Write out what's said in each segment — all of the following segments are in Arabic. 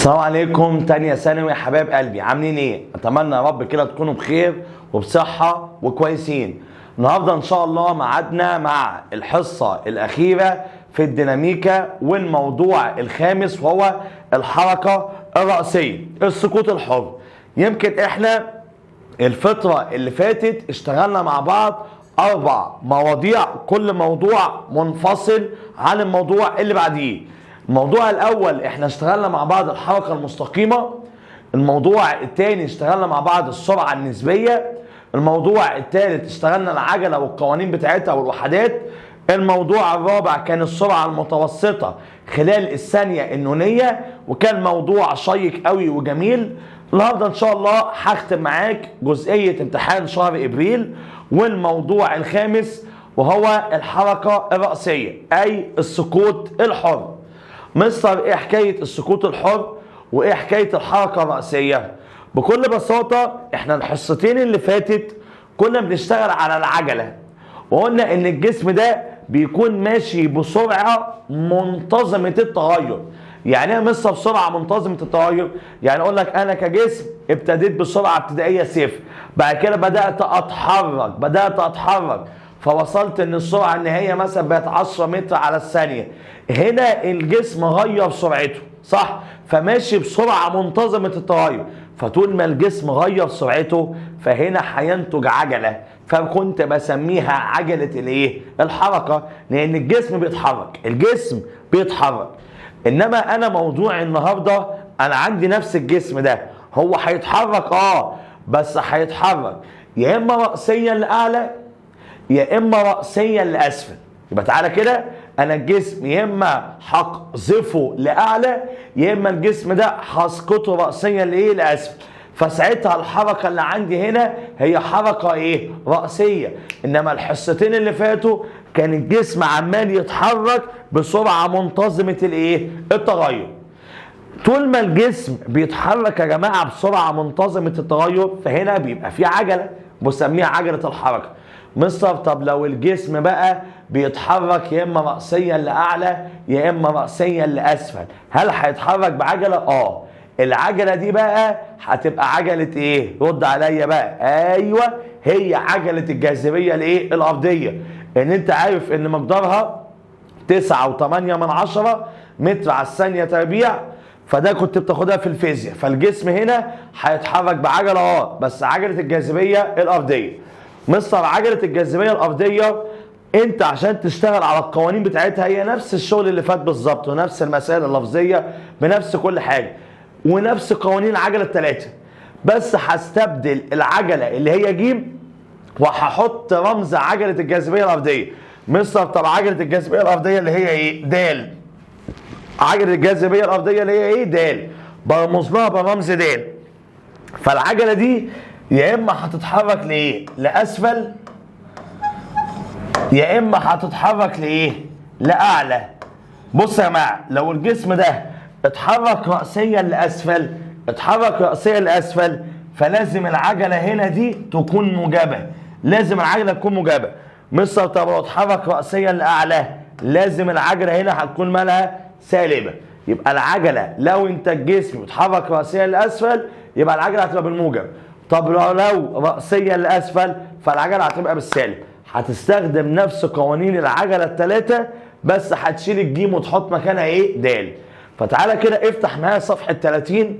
السلام عليكم تانية ثانوي يا حبايب قلبي، عاملين ايه؟ اتمنى يا رب كده تكونوا بخير وبصحة وكويسين. النهارده ان شاء الله ميعادنا مع الحصة الأخيرة في الديناميكا والموضوع الخامس وهو الحركة الرأسية، السقوط الحر. يمكن احنا الفترة اللي فاتت اشتغلنا مع بعض 4 مواضيع، كل موضوع منفصل عن الموضوع اللي بعديه. الموضوع الاول احنا اشتغلنا مع بعض الحركة المستقيمة، الموضوع الثاني اشتغلنا مع بعض السرعة النسبية، الموضوع الثالث اشتغلنا العجلة والقوانين بتاعتها والوحدات، الموضوع الرابع كان السرعة المتوسطة خلال الثانية النونية، وكان موضوع شيق قوي وجميل. النهارده ان شاء الله هختم معاك جزئية امتحان شهر ابريل والموضوع الخامس وهو الحركة الرأسية اي السقوط الحر. مستر ايه حكاية السقوط الحر وايه حكاية الحركة الرأسية؟ بكل بساطة احنا الحصتين اللي فاتت كنا بنشتغل على العجلة، وقلنا ان الجسم ده بيكون ماشي بسرعة منتظمة التغير. يعني ايه مستر بسرعة منتظمة التغير؟ يعني اقول لك انا كجسم ابتديت بسرعة ابتدائية 0، بعد كده بدأت اتحرك فوصلت ان السرعة النهائية مثلا بقت 10 متر على الثانية. هنا الجسم غير سرعته، صح؟ فماشي بسرعة منتظمة التغير، فطول ما الجسم غير سرعته فهنا هينتج عجلة، فكنت بسميها عجلة الايه؟ الحركة، لان الجسم بيتحرك. انما انا موضوعي النهارده انا عندي نفس الجسم ده، هو هيتحرك بس هيتحرك يا اما رأسيا لاعلى يا اما رأسيا لاسفل. يبقى تعالى كده، انا الجسم يا اما هقذفه لاعلى يا اما الجسم ده هسقطه رأسيا لاسفل. فساعتها الحركة اللي عندي هنا هي حركة ايه؟ رأسية. انما الحصتين اللي فاتوا كان الجسم عمال يتحرك بسرعة منتظمة الايه؟ التغير. طول ما الجسم بيتحرك يا جماعة بسرعة منتظمة التغير فهنا بيبقى في عجلة بسميها عجلة الحركة. مستر طب لو الجسم بقى بيتحرك يا اما رأسيا لأعلى يا اما رأسيا لأسفل، هل هيتحرك بعجلة؟ العجلة دي بقى هتبقى عجلة ايه؟ رد عليا بقى. ايوه، هي عجلة الجاذبية الايه؟ الأرضية. ان انت عارف ان مقدارها 9.8 متر على الثانية تربيع، فده كنت بتاخدها في الفيزياء. فالجسم هنا هيتحرك بعجلة بس عجلة الجاذبية الأرضية. مستر عجلة الجاذبية الأرضية انت عشان تشتغل على القوانين بتاعتها هي نفس الشغل اللي فات بالظبط، ونفس المسائل اللفظية بنفس كل حاجة ونفس قوانين العجلة الثلاثة، بس هستبدل العجلة اللي هي جيم وهحط رمز عجلة الجاذبية الأرضية. مستر طب عجلة الجاذبية الأرضية اللي هي ايه؟ دال. عجلة الجاذبية الأرضية اللي هي ايه؟ دال. برمز لها برمز دال. فالعجلة دي يا اما هتتحرك لايه؟ لاسفل يا اما هتتحرك لايه؟ لاعلى. بص يا جماعه، لو الجسم ده اتحرك رأسيا لاسفل فلازم العجله هنا دي تكون موجبه، لازم العجله تكون موجبه. مستر طب لو اتحرك رأسيا لاعلى لازم العجله هنا هتكون مالها؟ سالبه. يبقى العجله لو انت الجسم اتحرك رأسيا لاسفل يبقى العجله هتبقى بالموجب. طب لو رأسيا لأسفل فالعجلة هتبقى بالسالب. هتستخدم نفس قوانين العجلة الثلاثة بس هتشيل الجيم وتحط مكانها ايه؟ دال. فتعالى كده افتح معايا صفحة 30.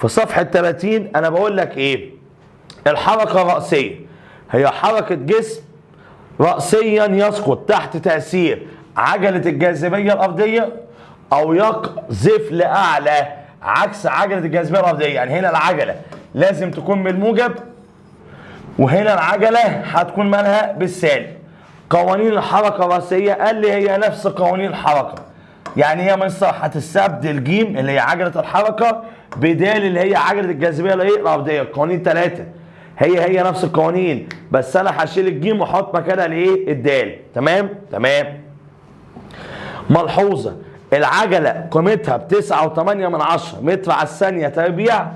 في صفحة 30 انا بقول لك ايه؟ الحركة الرأسية هي حركة جسم رأسيا يسقط تحت تأثير عجلة الجاذبية الأرضية او يقذف لأعلى عكس عجلة الجاذبية الأرضية. يعني هنا العجلة لازم تكون بالموجب وهنا العجلة هتكون مالها بالسالب. قوانين الحركة الرأسية قال لي هي نفس قوانين الحركة. يعني هي مصر هتستبدل جيم اللي هي عجلة الحركة بدال اللي هي عجلة الجاذبية الأرضية. القوانين 3 هي نفس القوانين، بس أنا هشيل الجيم وأحط مكانها الايه؟ الدال. تمام؟ ملحوظة، العجلة قيمتها ب9.8 متر على الثانية تربيع.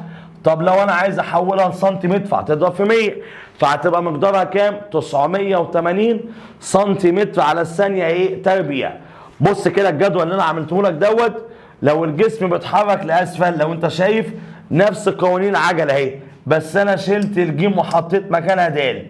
طب لو انا عايز احولها لسنتيمتر فهتضرب في 100، فهتبقى مقدارها كام؟ 980 سنتيمتر على الثانية ايه؟ تربيع. بص كده الجدول اللي انا عملته لك دوت لو الجسم بيتحرك لاسفل، لو انت شايف نفس قوانين العجله اهي، بس انا شلت الجيم وحطيت مكانها د.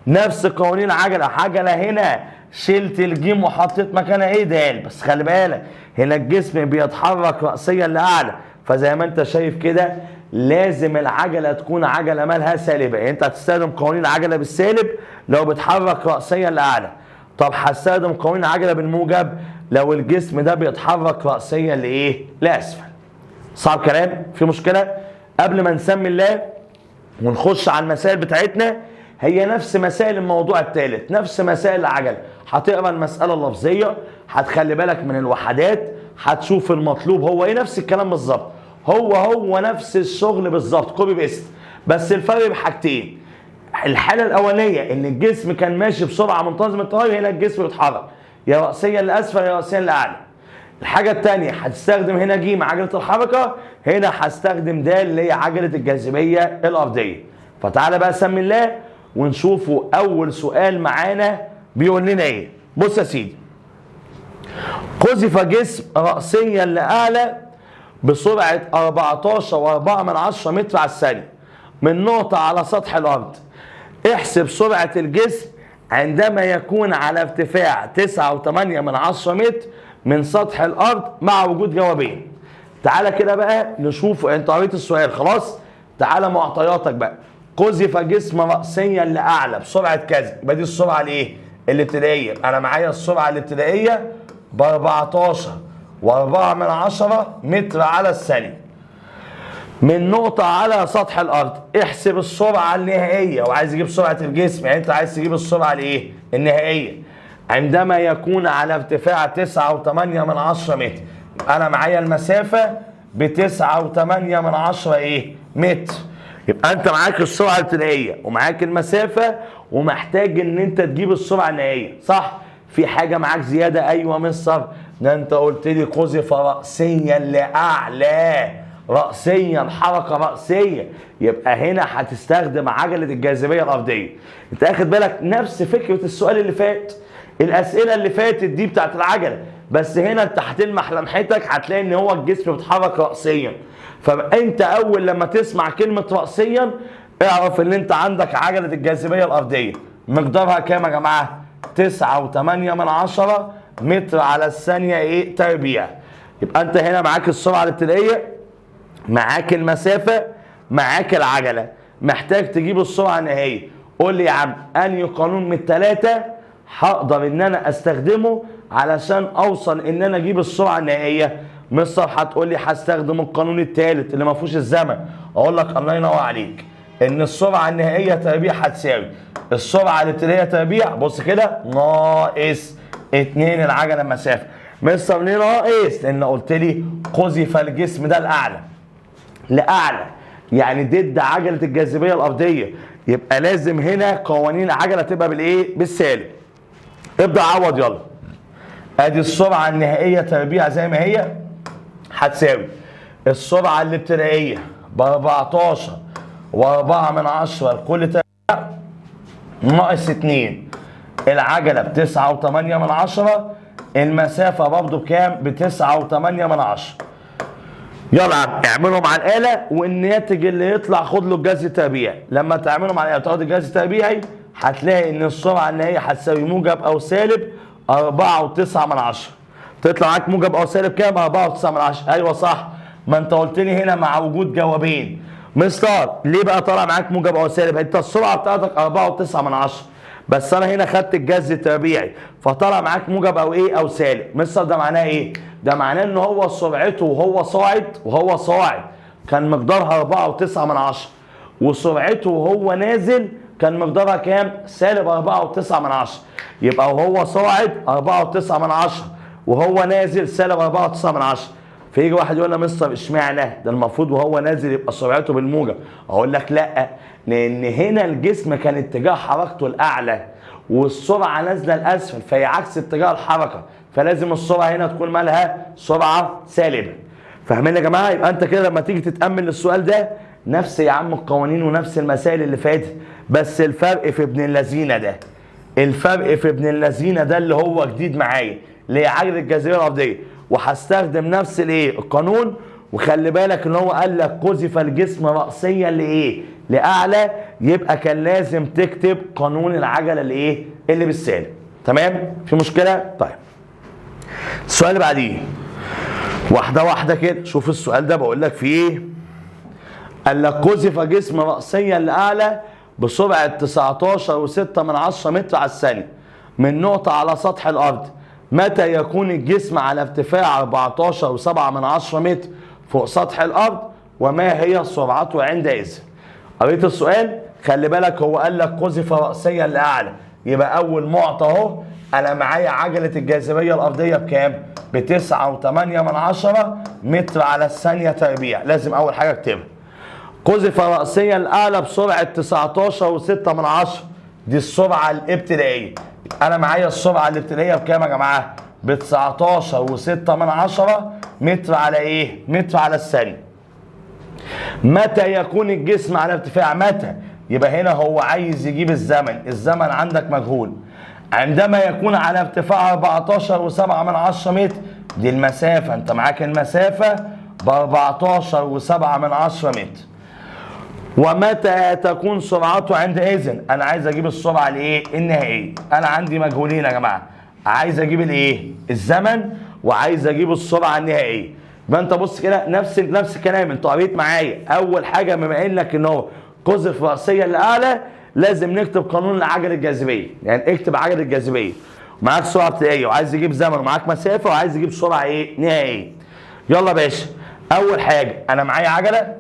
نفس قوانين العجله، عجله هنا شلت الجيم وحطيت مكانها ايه؟ د. بس خلي بالك هنا الجسم بيتحرك راسيا لاعلى، فزي ما انت شايف كده لازم العجله تكون عجله مالها سالبه. يعني انت هتستخدم قوانين العجله بالسالب لو بيتحرك راسيا لاعلى. طب هستخدم قوانين العجله بالموجب لو الجسم ده بيتحرك راسيا لايه؟ لاسفل. صعب كلام؟ في مشكله؟ قبل ما نسمي الله ونخش على المسائل بتاعتنا، هي نفس مسائل الموضوع الثالث، نفس مسائل العجله. هتقرا المساله اللفظيه، هتخلي بالك من الوحدات، هتشوف المطلوب هو ايه، نفس الكلام بالظبط، هو نفس الشغل بالظبط، كوبي بيست. بس الفرق بحاجتين. الحاله الاولانيه ان الجسم كان ماشي بسرعه منتظمه التغير، هنا الجسم بيتحرك يا راسيا لاسفل يا راسيا لاعلى. الحاجه الثانيه هتستخدم هنا ج عجله الحركه، هنا هستخدم د اللي هي عجله الجاذبيه الارضيه. فتعالى بقى سمي الله ونشوفوا اول سؤال معانا بيقول لنا ايه. بص يا سيدي، قذف جسم راسيا لاعلى بسرعه 14.4 متر على الثانيه من نقطه على سطح الارض. احسب سرعه الجسم عندما يكون على ارتفاع 9.8 متر من سطح الارض مع وجود جوابين. تعالى كده بقى نشوف، انت قريت السؤال خلاص، تعالى معطياتك بقى. قذف جسم راسيا لاعلى بسرعه كذا، يبقى دي السرعه الايه؟ الابتدائيه. انا معايا السرعه الابتدائيه ب 14.4 متر على الثانيه من نقطة على سطح الأرض. احسب السرعة النهائية، وعايز يجيب سرعة الجسم، يعني أنت عايز تجيب السرعة الإيه؟ النهائية عندما يكون على ارتفاع 9.8 متر. أنا معايا المسافة ب 9.8 إيه؟ متر. يبقى أنت معاك السرعة الابتدائية ومعاك المسافة، ومحتاج إن أنت تجيب السرعة النهائية، صح؟ في حاجة معاك زيادة؟ أيوه مستر، ده أنت قلت لي قذف رأسيا لأعلى، رأسيا، حركة رأسية، يبقى هنا هتستخدم عجلة الجاذبية الأرضية. انت اخد بالك نفس فكرة السؤال اللي فات، الأسئلة اللي فاتت دي بتاعت العجلة، بس هنا انت هتلمح لمحتك هتلاقي ان هو الجسم بيتحرك رأسيا. فانت اول لما تسمع كلمة رأسيا اعرف ان انت عندك عجلة الجاذبية الأرضية. مقدارها كام يا جماعة؟ 9.8 متر على الثانية ايه؟ تربيع. يبقى انت هنا معاك السرعة الابتدائية، معاك المسافة، معاك العجلة، محتاج تجيب السرعة النهائية. قول لي يا عم أنهي قانون من الثلاثة هقدر إن أنا أستخدمه علشان أوصل إن أنا أجيب السرعة النهائية؟ مستر هتقول لي هستخدم القانون الثالث اللي ما فيهوش الزمن. أقول لك الله ينور عليك، إن السرعة النهائية تربيع هتساوي السرعة الابتدائية تربيع، بص كده، ناقص 2 العجلة المسافة. مستر ليه ناقص؟ لأن قلت لي قذف الجسم ده لأعلى، يعني ضد عجلة الجاذبية الأرضية، يبقى لازم هنا قوانين العجلة تبقى بالإيه؟ بالسالب. ابدأ عوض يلا. أدي السرعة النهائية تربيع زي ما هي هتساوي السرعة الابتدائية ب 14.4 لكل تربيع ناقص 2 العجلة ب 9.8، المسافة برضه بكام؟ ب 9.8. يلا يا عم اعملهم على الآلة، والناتج اللي يطلع خد له الجذر التربيعي. لما تعملهم على الآلة تاخد الجذر التربيعي هتلاقي إن السرعة النهائية هتساوي موجب أو سالب 4.9. تطلع معاك موجب أو سالب كام؟ 4.9. أيوه صح، ما أنت قلت لي هنا مع وجود جوابين. مستر ليه بقى طالع معاك موجب أو سالب؟ أنت السرعة بتاعتك 4.9، بس أنا هنا خدت الجذر التربيعي فطلع معاك موجب أو إيه؟ أو سالب. مستر ده معناه إيه؟ ده معناه ان هو سرعته وهو صاعد كان مقدارها 4.9، وسرعته وهو نازل كان مقدارها كام؟ سالب 4.9. يبقى وهو صاعد 4.9 وهو نازل سالب 4.9. فيجي واحد يقول لنا مستر اشمعنى؟ ده المفروض وهو نازل يبقى سرعته بالموجب. اقول لك لا، لان هنا الجسم كان اتجاه حركته الاعلى والسرعه نازله لاسفل، فهي عكس اتجاه الحركه، فلازم السرعه هنا تكون مالها سرعه سالبه. فاهمين يا جماعه؟ يبقى انت كده لما تيجي تتامل للسؤال ده نفس يا عم القوانين ونفس المسائل اللي فاتت، بس الفرق في ابن اللذينه ده، الفرق في ابن اللذينه ده اللي هو جديد معايا، اللي هي عجله الجاذبيه الارضيه. وهستخدم نفس الايه القانون. وخلي بالك ان هو قال لك قذف الجسم رأسيا لايه لاعلى، يبقى كان لازم تكتب قانون العجله الايه اللي بالسالب. تمام؟ في مشكله؟ طيب السؤال اللي بعديه واحده واحده كده. شوف السؤال ده بقول لك فيه ايه. قال لك قذف جسم رأسيا لاعلى بسرعه 19.6 متر على الثانيه من نقطه على سطح الارض. متى يكون الجسم على ارتفاع 14.7 متر فوق سطح الارض، وما هي سرعته عندئذ؟ قريت السؤال؟ خلي بالك هو قال لك قذف رأسيا لاعلى، يبقى اول معطى اهو انا معايا عجله الجاذبيه الارضيه بكام؟ ب9.8 متر على الثانيه تربيع. لازم اول حاجه اكتبها. قذف رأسيا لاعلى بسرعه 19.6، دي السرعه الابتدائيه. انا معايا السرعه الابتدائيه بكام يا جماعه؟ ب19.6 متر على ايه؟ متر على الثانيه. متى يكون الجسم على ارتفاع؟ متى؟ يبقى هنا هو عايز يجيب الزمن. الزمن عندك مجهول. عندما يكون على ارتفاع 14.7 متر، دي المسافه، انت معاك المسافه ب 14.7 متر. ومتى تكون سرعته عندئذ؟ انا عايز اجيب السرعه الايه النهائيه. انا عندي مجهولين يا جماعه، عايز اجيب الايه الزمن وعايز اجيب السرعه النهائيه. يبقى انت بص كده نفس الكلام انت قريت معايا. اول حاجه بما انك ان هو قذف رأسيا لاعلى لازم نكتب قانون العجله الجاذبيه. يعني اكتب عجله الجاذبيه ومعاك سرعه ابتدائيه وعايز تجيب زمن ومعاك مسافه وعايز تجيب سرعه ايه نهائيه. يلا يا باشا، اول حاجه انا معايا عجله،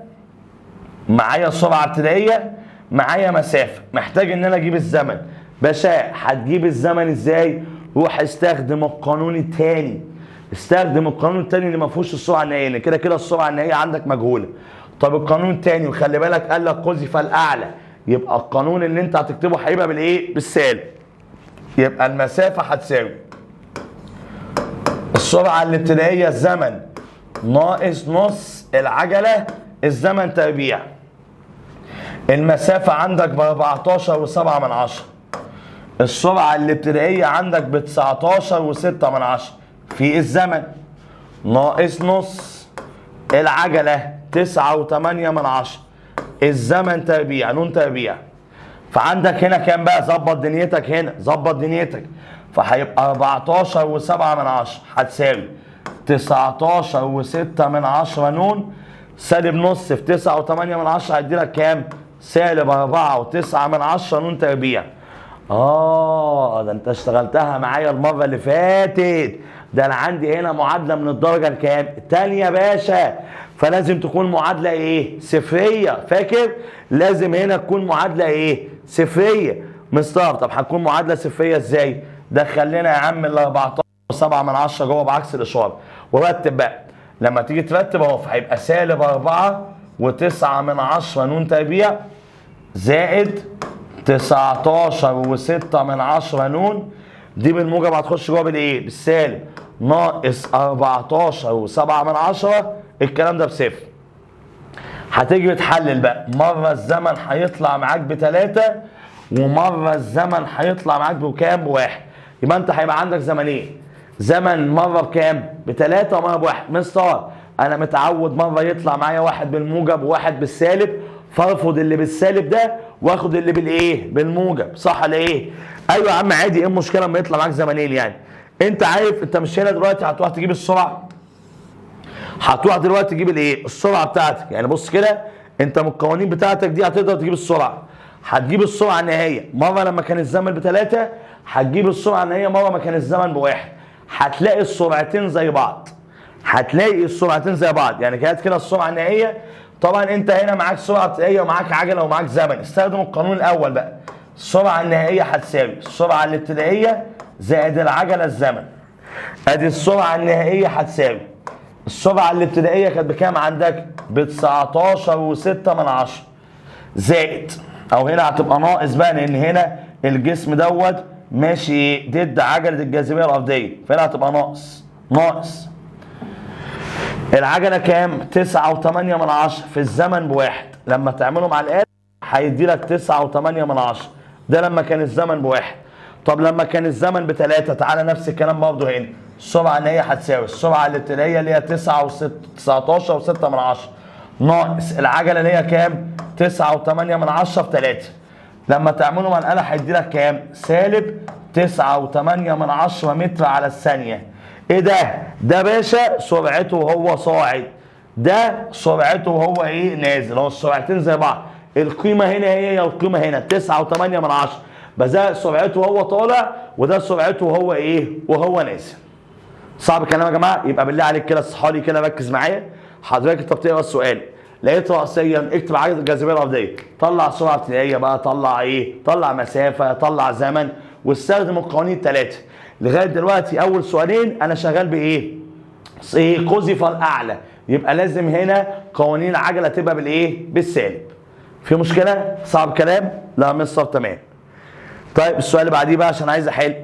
معايا سرعه ابتدائيه، معايا مسافه، محتاج ان انا اجيب الزمن. باشا هتجيب الزمن ازاي؟ روح استخدم القانون الثاني. استخدم القانون الثاني اللي ما فيهوش السرعه النهائيه، لان كده كده السرعه النهائيه عندك مجهوله. طب القانون الثاني، وخلي بالك قال لك قذف الاعلى، يبقى القانون اللي انت هتكتبه هيبقى بالايه؟ بالسالب. يبقى المسافه هتساوي السرعه الابتدائيه الزمن ناقص نص العجله الزمن تربيع. المسافه عندك ب 14.7، السرعه الابتدائيه عندك ب 19.6 في الزمن ناقص نص العجله 9.8 الزمن تربيع نون تربيع. فعندك هنا كام بقى؟ ظبط دنيتك هنا، ظبط دنيتك. فهيبقى 14.7 هتساوي 19.6 نون سالب نص في 9.8 هيدي لك كام؟ سالب 4.9 نون تربيع. ده انت اشتغلتها معايا المره اللي فاتت. ده انا عندي هنا معادله من الدرجه الكام؟ الثانيه يا باشا. فلازم تكون معادله ايه؟ صفريه. فاكر؟ لازم هنا تكون معادله ايه؟ صفريه. مستر طب هتكون معادله صفريه ازاي؟ دخل لنا يا عم ال 14.7 جوه بعكس الاشاره ورتب بقى. لما تيجي ترتب اهو هيبقى سالب 4.9 نون تربيع زائد 19.6 نون، دي بالموجب هتخش جوه بالايه؟ بالسالب ناقص 14.7، الكلام ده بصفر. هتيجي تحلل بقى، مره الزمن هيطلع معاك ب3 ومره الزمن هيطلع معاك بكام؟ ب1. يبقى انت هيبقى عندك زمنين، زمن مره بكام؟ ب3 ومره ب1. مستر انا متعود مره يطلع معايا واحد بالموجب وواحد بالسالب، فارفض اللي بالسالب ده واخد اللي بالايه؟ بالموجب. صح ولا ايه؟ ايوه يا عم عادي، ايه المشكله لما يطلع معاك زمنين؟ يعني انت عارف انت مش هنا دلوقتي هتروح تجيب السرعه، هتروح دلوقتي تجيب الايه؟ السرعه بتاعتك. يعني بص كده، انت من القوانين بتاعتك دي هتقدر تجيب السرعه. هتجيب السرعه النهائيه مره لما كان الزمن ب3، هتجيب السرعه النهائيه مره ما كان الزمن ب1. هتلاقي السرعتين زي بعض، هتلاقي السرعتين زي بعض. يعني كانت كده السرعه النهائيه. طبعا انت هنا معاك سرعه ابتدائيه ومعاك عجله ومعاك زمن. استخدم القانون الاول بقى. السرعه النهائيه هتساوي السرعه الابتدائيه زائد العجله الزمن. ادي السرعه النهائيه هتساوي السرعه الابتدائيه كانت بكام عندك؟ ب19.6 زائد، او هنا هتبقى ناقص بقى لان هنا الجسم دوت ماشي ضد عجله الجاذبيه الارضيه، فهنا هتبقى ناقص العجله كام؟ 9.8 في الزمن ب1. لما تعمله مع الآلة هيدي لك 9.8. ده لما كان الزمن ب1. طب لما كان الزمن ب3، تعالى نفس الكلام برضه هنا. السرعه النهائيه هتساوي السرعه الابتدائيه اللي هي 19 و6 من 10 ناقص العجله اللي هي كام؟ 9 و8 من 10 في 3. لما تعملوا مع الآلة هيدي لك كام؟ سالب 9 و8 من 10 متر على الثانية. ايه ده؟ ده باشا سرعته وهو صاعد، ده سرعته وهو ايه؟ نازل. هو السرعتين زي بعض، القيمة هنا هي القيمة هنا 9 و8 من 10، بس ده سرعته وهو طالع وده سرعته وهو ايه؟ وهو نازل. صعب الكلام يا جماعة؟ يبقى بالله عليك كده اصحى كده ركز معايا. حضرتك انت بتقرا السؤال لقيت رأسيا اكتب عجلة الجاذبية الأرضية، طلع سرعة ابتدائية بقى، طلع ايه؟ طلع مسافة، طلع زمن، واستخدم القوانين الثلاثة. لغاية دلوقتي أول سؤالين أنا شغال بإيه؟ إيه؟ قذف الأعلى، يبقى لازم هنا قوانين العجلة تبقى بالإيه؟ بالسالب. في مشكلة؟ صعب كلام؟ لا مستر تمام. طيب السؤال اللي بعديه بقى عشان عايز أحل.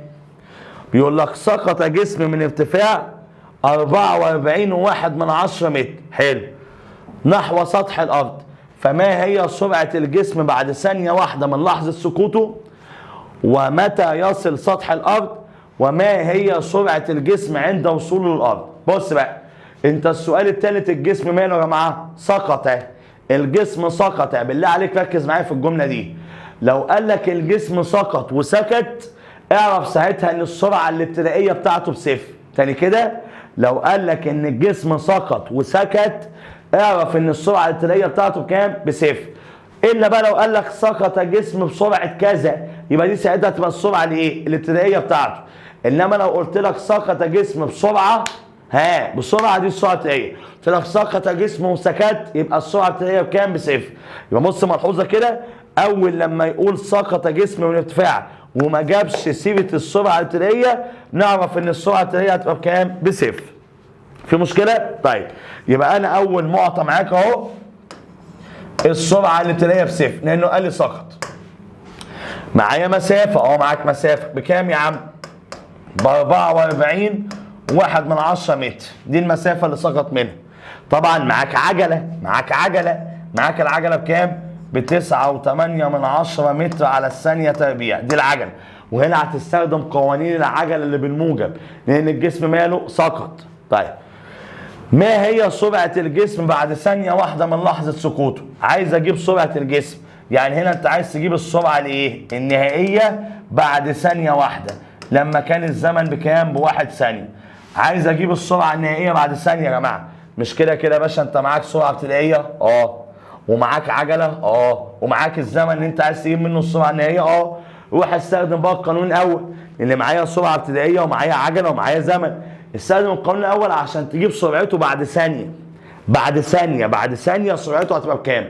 بيقول لك سقط جسم من ارتفاع 44.1 متر، حلو، نحو سطح الأرض، فما هي سرعة الجسم بعد ثانية واحدة من لحظة سقوطه؟ ومتى يصل سطح الأرض؟ وما هي سرعة الجسم عند وصوله للأرض؟ بص بقى، أنت السؤال الثالث الجسم ماله يا جماعة؟ سقط. الجسم سقط، بالله عليك ركز معايا في الجملة دي. لو قال لك الجسم سقط وسكت اعرف ساعتها إن السرعة الابتدائية بتاعته بصفر. تاني كده، لو قال لك إن الجسم سقط وسكت اعرف ان السرعه الابتدائيه بتاعته بكام؟ بصفر. الا بقى لو قال لك سقط جسم بسرعه كذا، يبقى دي ساعتها تبقى السرعه الايه؟ الابتدائيه بتاعته. انما لو قلت لك سقط جسم بسرعه، بسرعه، دي السرعه الابتدائيه. قلت لك سقط جسم وسكت يبقى السرعه الابتدائيه بكام؟ بصفر. يبقى بص ملحوظه كده، اول لما يقول سقط جسم من ارتفاع وما جابش سيره السرعه الابتدائيه نعرف ان السرعه الابتدائيه هتبقى بكام؟ بصفر. في مشكلة؟ طيب يبقى أنا أول معطى معاك أهو السرعة الابتدائية بصفر لأنه قال لي سقط. معايا مسافة، معاك مسافة بكام يا عم؟ ب 44.1 متر، دي المسافة اللي سقط منها. طبعا معاك عجلة، معاك العجلة بكام؟ ب 9.8 متر على الثانية تربيع، دي العجلة. وهنا هتستخدم قوانين العجلة اللي بالموجب لأن الجسم ماله؟ سقط. طيب ما هي سرعة الجسم بعد ثانية واحدة من لحظة سقوطه؟ عايز اجيب سرعة الجسم، يعني هنا انت عايز تجيب السرعة الايه؟ النهائية بعد ثانية واحدة لما كان الزمن بكام؟ ب1 ثانية. عايز اجيب السرعة النهائية بعد ثانية يا جماعة. مش كده كده يا باشا انت معاك سرعة ابتدائية؟ ومعاك عجلة؟ ومعاك الزمن اللي انت عايز تجيب منه السرعة النهائية؟ روح استخدم بقى القانون الاول اللي معايا سرعة ابتدائية ومعايا عجلة ومعايا زمن. استخدم القانون الاول عشان تجيب سرعته بعد ثانيه. بعد ثانيه سرعته هتبقى بكام؟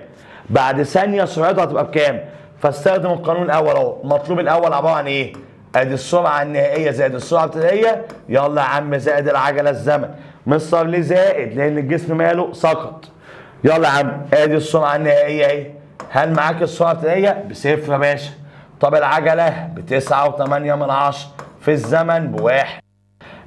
بعد ثانيه سرعته هتبقى بكام؟ فاستخدم القانون الاول اهو. المطلوب الاول عباره عن ايه؟ ادي السرعه النهائيه زائد السرعه الابتدائيه، يلا يا عم زائد العجله الزمن. مستر ليه زائد؟ لان الجسم ماله؟ سقط. يلا يا عم ادي السرعه النهائيه اهي. هل معاك السرعه الابتدائيه؟ بصفر يا باشا. طب العجله ب 9.8 في الزمن ب1.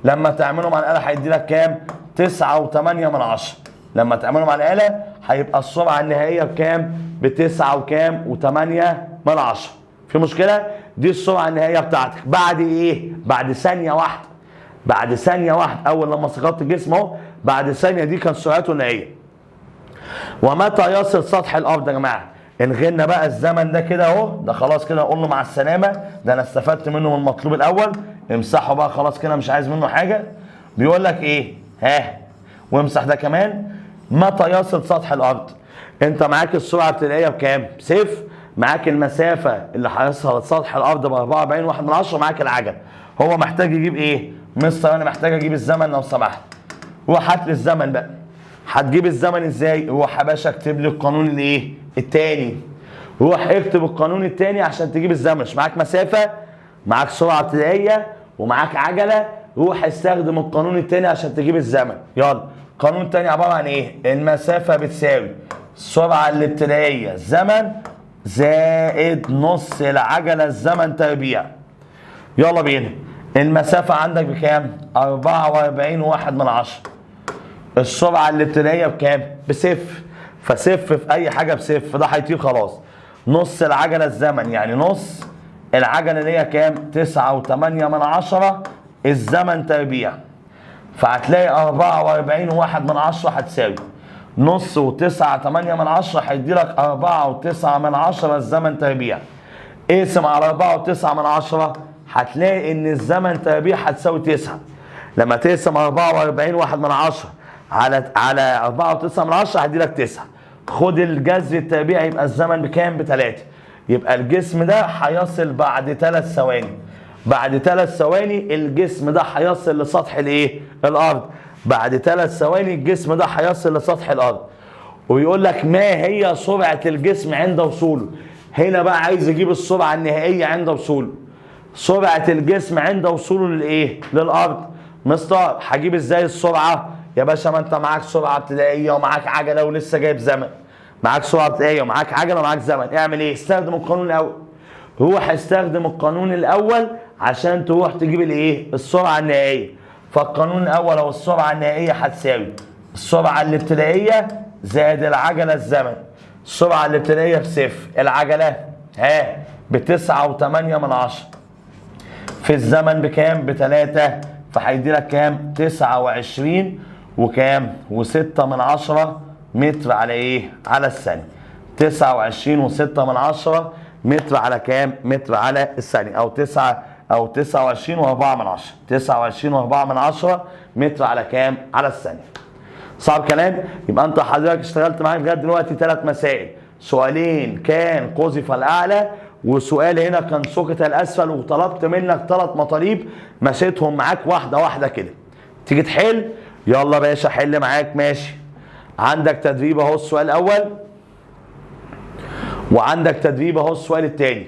لما تعمله مع الآلة هيدي لك كام؟ 9.8. لما تعمله مع الآلة هيبقى السرعة النهائية بكام؟ ب9 وكام؟ و8. في مشكلة؟ دي السرعة النهائية بتاعتك بعد إيه؟ بعد ثانية واحدة. بعد ثانية واحدة أول لما سقطت الجسم أهو، بعد ثانية دي كان سرعته النهائية. ومتى يصل سطح الأرض يا جماعة؟ الغينا بقى الزمن ده كده اهو، ده خلاص كده اقول له مع السلامه، ده انا استفدت منه من المطلوب الاول، امسحه بقى خلاص كده مش عايز منه حاجه. بيقول لك ايه؟ وامسح ده كمان. متى يصل سطح الارض؟ انت معاك السرعه الابتدائيه بكام؟ بصفر. معاك المسافه اللي هيوصل سطح الارض ب 44.1، معاك العجل. هو محتاج يجيب ايه؟ مستر انا محتاج اجيب الزمن لو سمحت. روح هات لي الزمن بقى. هتجيب الزمن ازاي؟ روح يا باشا اكتب لي القانون الايه؟ التاني. روح اكتب القانون التاني عشان تجيب الزمن. مش معاك مسافه؟ معاك سرعه ابتدائيه ومعاك عجله، روح استخدم القانون التاني عشان تجيب الزمن. يلا القانون التاني عباره عن ايه؟ المسافه بتساوي السرعه الابتدائيه الزمن زائد نص العجله الزمن تربيع. يلا بينا. المسافه عندك بكام؟ 44.1. السرعه الابتدائيه بكام؟ بصفر. فصفر في اي حاجه بصفر، ده هيطير خلاص. نص العجله الزمن يعني نص العجله اللي هي كام؟ 9.8 الزمن تربيع. فهتلاقي 44 وواحد من 10 هتساوي نص و9 8 من 10 هيدي لك 4 و9 من 10 الزمن تربيع. اقسم على 4 و9 من 10 هتلاقي ان الزمن تربيع هتساوي 9. لما تقسم 44 واحد من 10 على 4 و9 من 10 هيدي لك 9. خد الجذر التربيعي يبقى الزمن بكام؟ ب3. يبقى الجسم ده هيصل بعد 3 ثواني. بعد 3 ثواني الجسم ده هيصل لسطح الايه؟ الارض. بعد 3 ثواني الجسم ده هيصل لسطح الارض. ويقول لك ما هي سرعة الجسم عند وصوله؟ هنا بقى عايز يجيب السرعة النهائية عند وصوله. سرعة الجسم عند وصوله للايه؟ للارض. مستر هجيب ازاي السرعة؟ يا باشا ما انت معاك سرعة ابتدائية ومعاك عجلة ولسه جايب زمن. معاك سرعة ابتدائية ومعاك عجلة ومعاك زمن، اعمل ايه؟ استخدم القانون الاول. روح استخدم القانون الاول عشان تروح تجيب الايه؟ السرعة النهائية. فالقانون الاول او السرعة النهائية هتساوي السرعة الابتدائية زائد العجلة الزمن. السرعة الابتدائية بصفر، العجلة ب9 و8 من 10، في الزمن بكام؟ ب3، فهيدي لك كام؟ 29 وكام؟ و6 من 10 متر على ايه؟ على الثانية. 29 و6 من 10 متر على كام؟ متر على الثانية، او 29 و4 من 10. 29 و4 من 10 متر على كام؟ على الثانية. صعب كلام؟ يبقى انت حضرتك اشتغلت معاك لغايه دلوقتي 3 مسائل. سؤالين كان قذف الاعلى، وسؤال هنا كان سقط الاسفل، وطلبت منك 3 مطالب مشيتهم معاك واحده واحده كده. تيجي تحل؟ يلا باشا حل معاك. ماشي. عندك تدريب اهو السؤال الاول، وعندك تدريب اهو السؤال الثاني.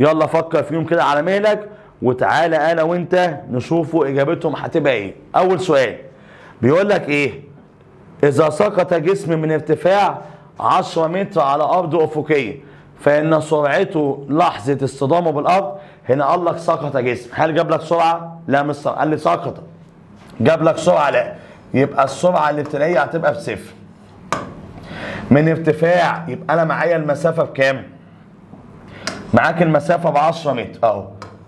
يلا فكر فيهم كده على مهلك، وتعالى انا وانت نشوفوا اجابتهم هتبقى ايه. اول سؤال بيقول لك ايه؟ اذا سقط جسم من ارتفاع 10 متر على ارض افقيه فان سرعته لحظه اصطدامه بالارض. هنا قال لك سقط جسم، هل جاب لك سرعه؟ لا مش سرعه. قال لي سقط، جاب لك سرعه؟ لا. يبقى السرعه الابتدائيه هتبقى بصفر. من ارتفاع، يبقى انا معايا المسافه بكام؟ معاك المسافه ب 10 متر اهو.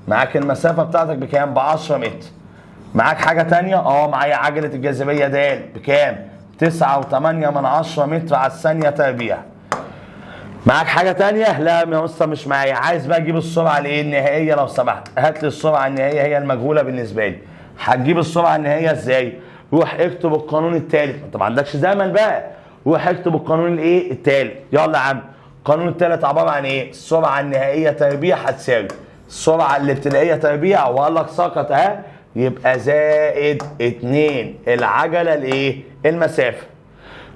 معاك المسافه بتاعتك بكام؟ ب 10 متر. معاك حاجه ثانيه؟ معايا عجله الجاذبيه د بكام؟ 9.8 من 10 متر على الثانيه تربيع. معاك حاجه ثانيه؟ لا يا مستر مش معايا. عايز بقى اجيب السرعه الايه؟ النهائيه لو سمحت. هات لي السرعه النهائيه، هي المجهوله بالنسبه لي. هتجيب السرعه النهائيه ازاي؟ روح اكتب القانون الثالث. انت ما عندكش زمن بقى، روح اكتب القانون الايه؟ الثالث. يلا يا عم. القانون الثالث عباره عن ايه؟ السرعه النهائيه تربيع هتساوي السرعه الابتدائيه تربيع، وقال لك سقط اهي، يبقى زائد 2 العجله الايه؟ المسافه.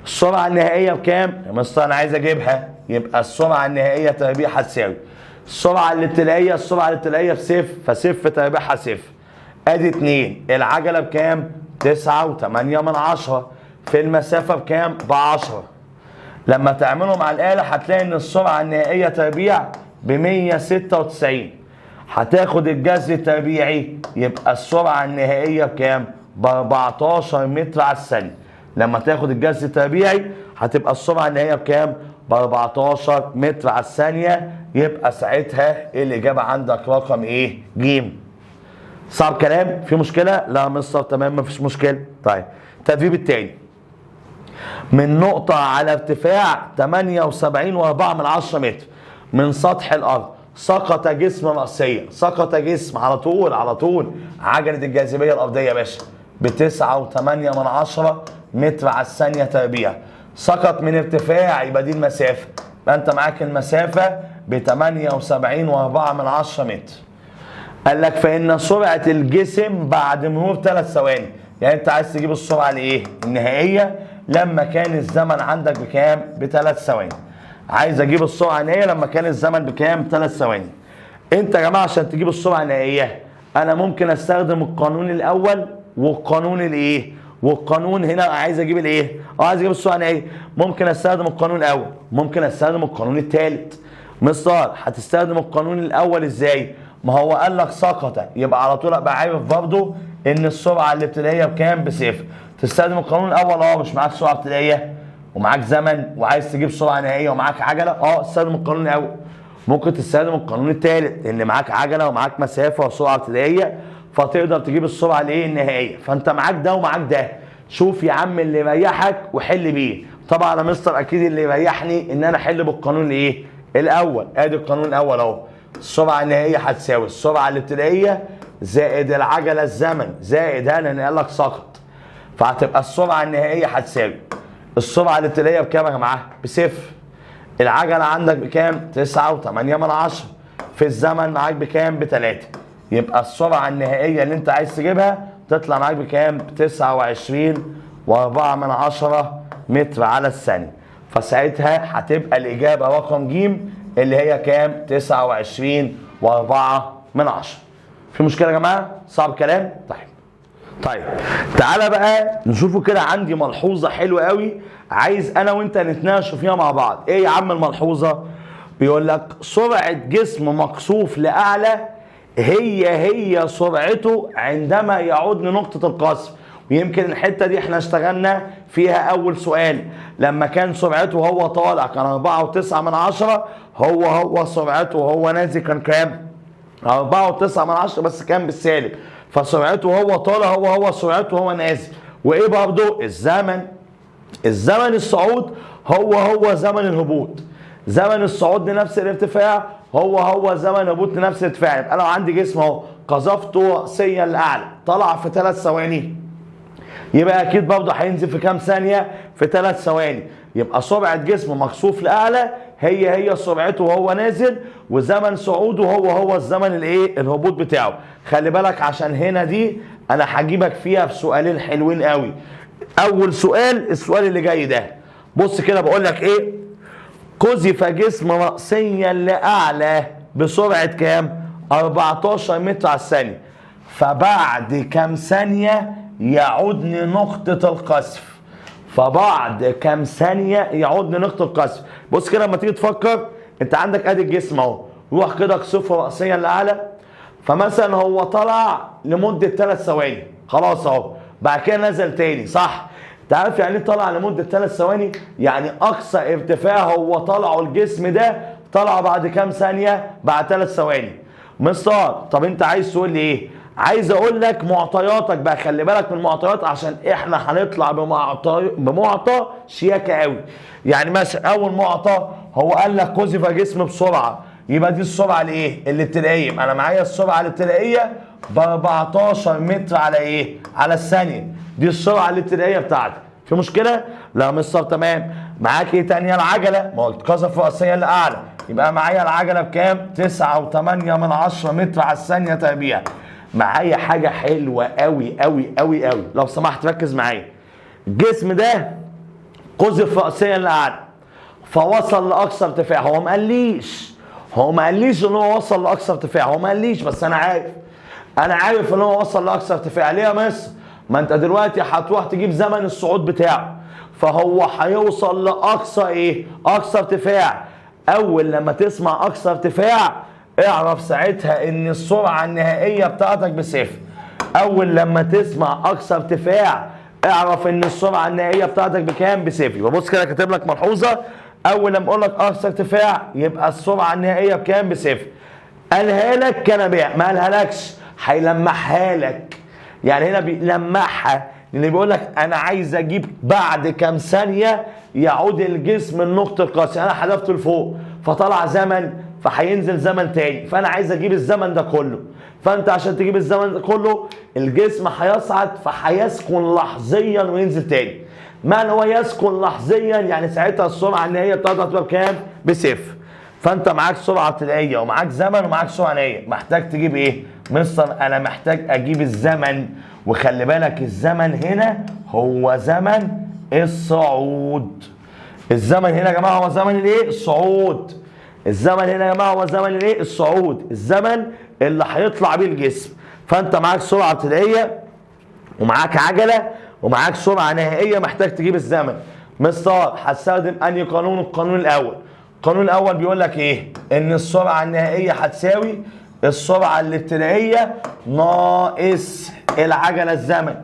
السرعه النهائيه بكام؟ يا مستر انا عايز اجيبها. يبقى السرعه النهائيه تربيع هتساوي السرعه الابتدائيه بصفر، فصفر تربيعها صفر. ادي 2 العجله بكام؟ 9.8 من 10، في المسافه بكام؟ ب10. لما تعملهم على الاله هتلاقي ان السرعه النهائيه تربيع ب 196. هتاخد الجذر التربيعي، يبقى السرعه النهائيه بكام؟ ب 14 متر على الثانيه. لما تاخد الجذر التربيعي هتبقى السرعه النهائيه بكام؟ ب 14 متر على الثانيه. يبقى ساعتها الاجابه عندك رقم ايه؟ ج. صعب كلام؟ في مشكله؟ لا مستر تمام مفيش مشكله. طيب التدريب الثاني. من نقطه على ارتفاع 78.4 من 10 متر من سطح الارض سقط جسم رأسيا. سقط جسم على طول عجلة الجاذبية الأرضية يا باشا ب9.8 من 10 متر على الثانية تربيع. سقط من ارتفاع، يبقى دي المسافة. يبقى أنت معاك المسافة ب78.4 من 10 متر. قال لك فإن سرعة الجسم بعد مرور 3 ثواني. يعني أنت عايز تجيب السرعة الإيه؟ النهائية لما كان الزمن عندك بكام؟ ب3 ثواني. عايز اجيب السرعه النهائيه لما كان الزمن بكام؟ 3 ثواني. انت يا جماعه عشان تجيب السرعه النهائيه انا ممكن استخدم القانون الاول والقانون الايه؟ والقانون هنا عايز اجيب الايه؟ عايز اجيب السرعه النهائيه. ممكن استخدم القانون الاول، ممكن استخدم القانون الثالث. مستر هتستخدم القانون الاول ازاي؟ ما هو قال لك سقط، يبقى على طول ابقى عارف برضه ان السرعه الابتدائيه بكام؟ بصفر. تستخدم القانون الاول. مش معاك سرعه ابتدائيه ومعاك زمن وعايز تجيب سرعه نهائيه ومعاك عجله، استخدم القانون الاول. ممكن تستخدم القانون الثالث ان معاك عجله ومعاك مسافه وسرعه ابتدائيه، فتقدر تجيب السرعه الايه النهائيه. فانت معاك ده ومعاك ده، شوف يا عم اللي يريحك وحل بيه. طبعا يا مستر اكيد اللي يريحني ان انا احل بالقانون الايه الاول. ادي القانون الاول اهو، السرعه النهائيه هتساوي السرعه الابتدائيه زائد العجله الزمن زائد لان قال لك سقط، فهتبقى السرعه النهائيه هتساوي السرعه الابتدائيه بكام يا جماعه؟ بصفر. العجله عندك بكام؟ 9.8 في الزمن معاك بكام؟ ب3. يبقى السرعه النهائيه اللي انت عايز تجيبها تطلع معاك بكام؟ ب 29.4 متر على الثانيه. فساعتها هتبقى الاجابه رقم ج اللي هي كام؟ 29.4. في مشكله يا جماعه؟ صعب كلام؟ طيب تعالى بقى نشوفوا كده. عندي ملحوظه حلوه قوي عايز انا وانت نتناقشوا فيها مع بعض. ايه يا عم الملحوظه؟ بيقول لك سرعه جسم مقصوف لاعلى هي سرعته عندما يعود لنقطه القصف. ويمكن الحته دي احنا اشتغلنا فيها اول سؤال، لما كان سرعته وهو طالع كان 4.9، هو سرعته وهو نازل كان كام؟ 4.9 بس كان بالسالب. فسرعته وهو طالع هو سرعته وهو نازل. وايه برضه؟ الزمن الصعود هو زمن الهبوط. زمن الصعود لنفس الارتفاع هو زمن الهبوط لنفس الارتفاع. يبقى لو عندي جسم اهو قذفته راسيا لاعلى طلع في 3 ثواني، يبقى اكيد برضه هينزل في كام ثانيه؟ في 3 ثواني. يبقى سرعه جسم مقصوف لاعلى هي سرعته وهو نازل، وزمن صعوده هو الزمن الايه الهبوط بتاعه. خلي بالك عشان هنا دي انا هجيبك فيها في سؤالين حلوين قوي. اول سؤال السؤال اللي جاي ده، بص كده بقول لك ايه؟ قذف جسم راسيا لاعلى بسرعه كام؟ 14 متر على الثانيه، فبعد كام ثانيه يعود لنقطه القذف. فبعد كام ثانيه يعود لنقطه القذف. بص كده لما تيجي تفكر، انت عندك ادي الجسم اهو، روح كده اقصفه راسيا لاعلى. فمثلا هو طلع لمده 3 ثواني خلاص اهو، بعد كده نزل تاني، صح؟ انت عارف يعني ايه طلع لمده 3 ثواني؟ يعني اقصى ارتفاع هو طلعه الجسم ده طلع بعد كام ثانيه؟ بعد 3 ثواني. مستر طب انت عايز تقول لي ايه؟ عايز اقول لك معطياتك بقى، خلي بالك من المعطيات عشان احنا هنطلع بمعطى شياكه قوي. يعني مثلا اول معطى هو قال لك قذف جسم بسرعه، يبقى دي السرعه الايه؟ الابتدائيه. انا معايا السرعه الابتدائيه ب 14 متر على ايه؟ على الثانيه. دي السرعه الابتدائيه بتاعتي. في مشكله؟ لا مستر تمام. معاك ايه تاني؟ العجله، ما هو اتقذف راسيا لاعلى، يبقى معايا العجله بكام؟ 9.8 متر على الثانيه تربيع. معايا حاجه حلوه قوي قوي قوي قوي، لو سمحت ركز معايا. الجسم ده قذف راسيا لاعلى فوصل لاقصى ارتفاع. هو ما قاليش ان هو وصل لاقصى ارتفاع، هو ما قاليش، بس انا عارف ان هو وصل لاقصى ارتفاع. ليه يا مصر؟ ما انت دلوقتي هتروح تجيب زمن الصعود بتاعه، فهو هيوصل لاقصى ايه؟ اقصى ارتفاع. اول لما تسمع اقصى ارتفاع اعرف ساعتها ان السرعه النهائيه بتاعتك بصفر. اول لما تسمع اقصى ارتفاع اعرف ان السرعه النهائيه بتاعتك بكام؟ بصفر. يبقى بص كده كاتب لك ملحوظه، اول لما اقول لك اقصى ارتفاع يبقى السرعه النهائيه بكام؟ بصفر. قالها لك كنبيع، ما قالهالكش هيلمحها لك. يعني هنا بيلمحها لان بيقول لك انا عايز اجيب بعد كام ثانيه يعود الجسم لنقطه القذف. انا حذفته لفوق فطلع زمن، فهينزل زمن تاني، فانا عايز اجيب الزمن ده كله. فانت عشان تجيب الزمن ده كله الجسم هيصعد فهيسكن لحظيا وينزل تاني. ما هو يسكن لحظيا؟ يعني ساعتها السرعه النهائيه بتاعتها هتبقى بكام؟ بصفر. فانت معاك سرعه ابتدائيه ومعاك زمن ومعاك سرعه نهائيه، محتاج تجيب ايه؟ مستر انا محتاج اجيب الزمن. وخلي بالك الزمن هنا هو زمن الصعود. الزمن هنا يا جماعه هو زمن الايه؟ الصعود. الزمن هنا يا جماعه هو زمن الايه؟ الصعود، الزمن اللي هيطلع بيه الجسم. فانت معاك سرعه ابتدائيه ومعاك عجله ومعاك سرعه نهائيه، محتاج تجيب الزمن. مستر هستخدم انهي قانون؟ القانون الاول. القانون الاول بيقول لك ايه؟ ان السرعه النهائيه هتساوي السرعه الابتدائيه ناقص العجله الزمن.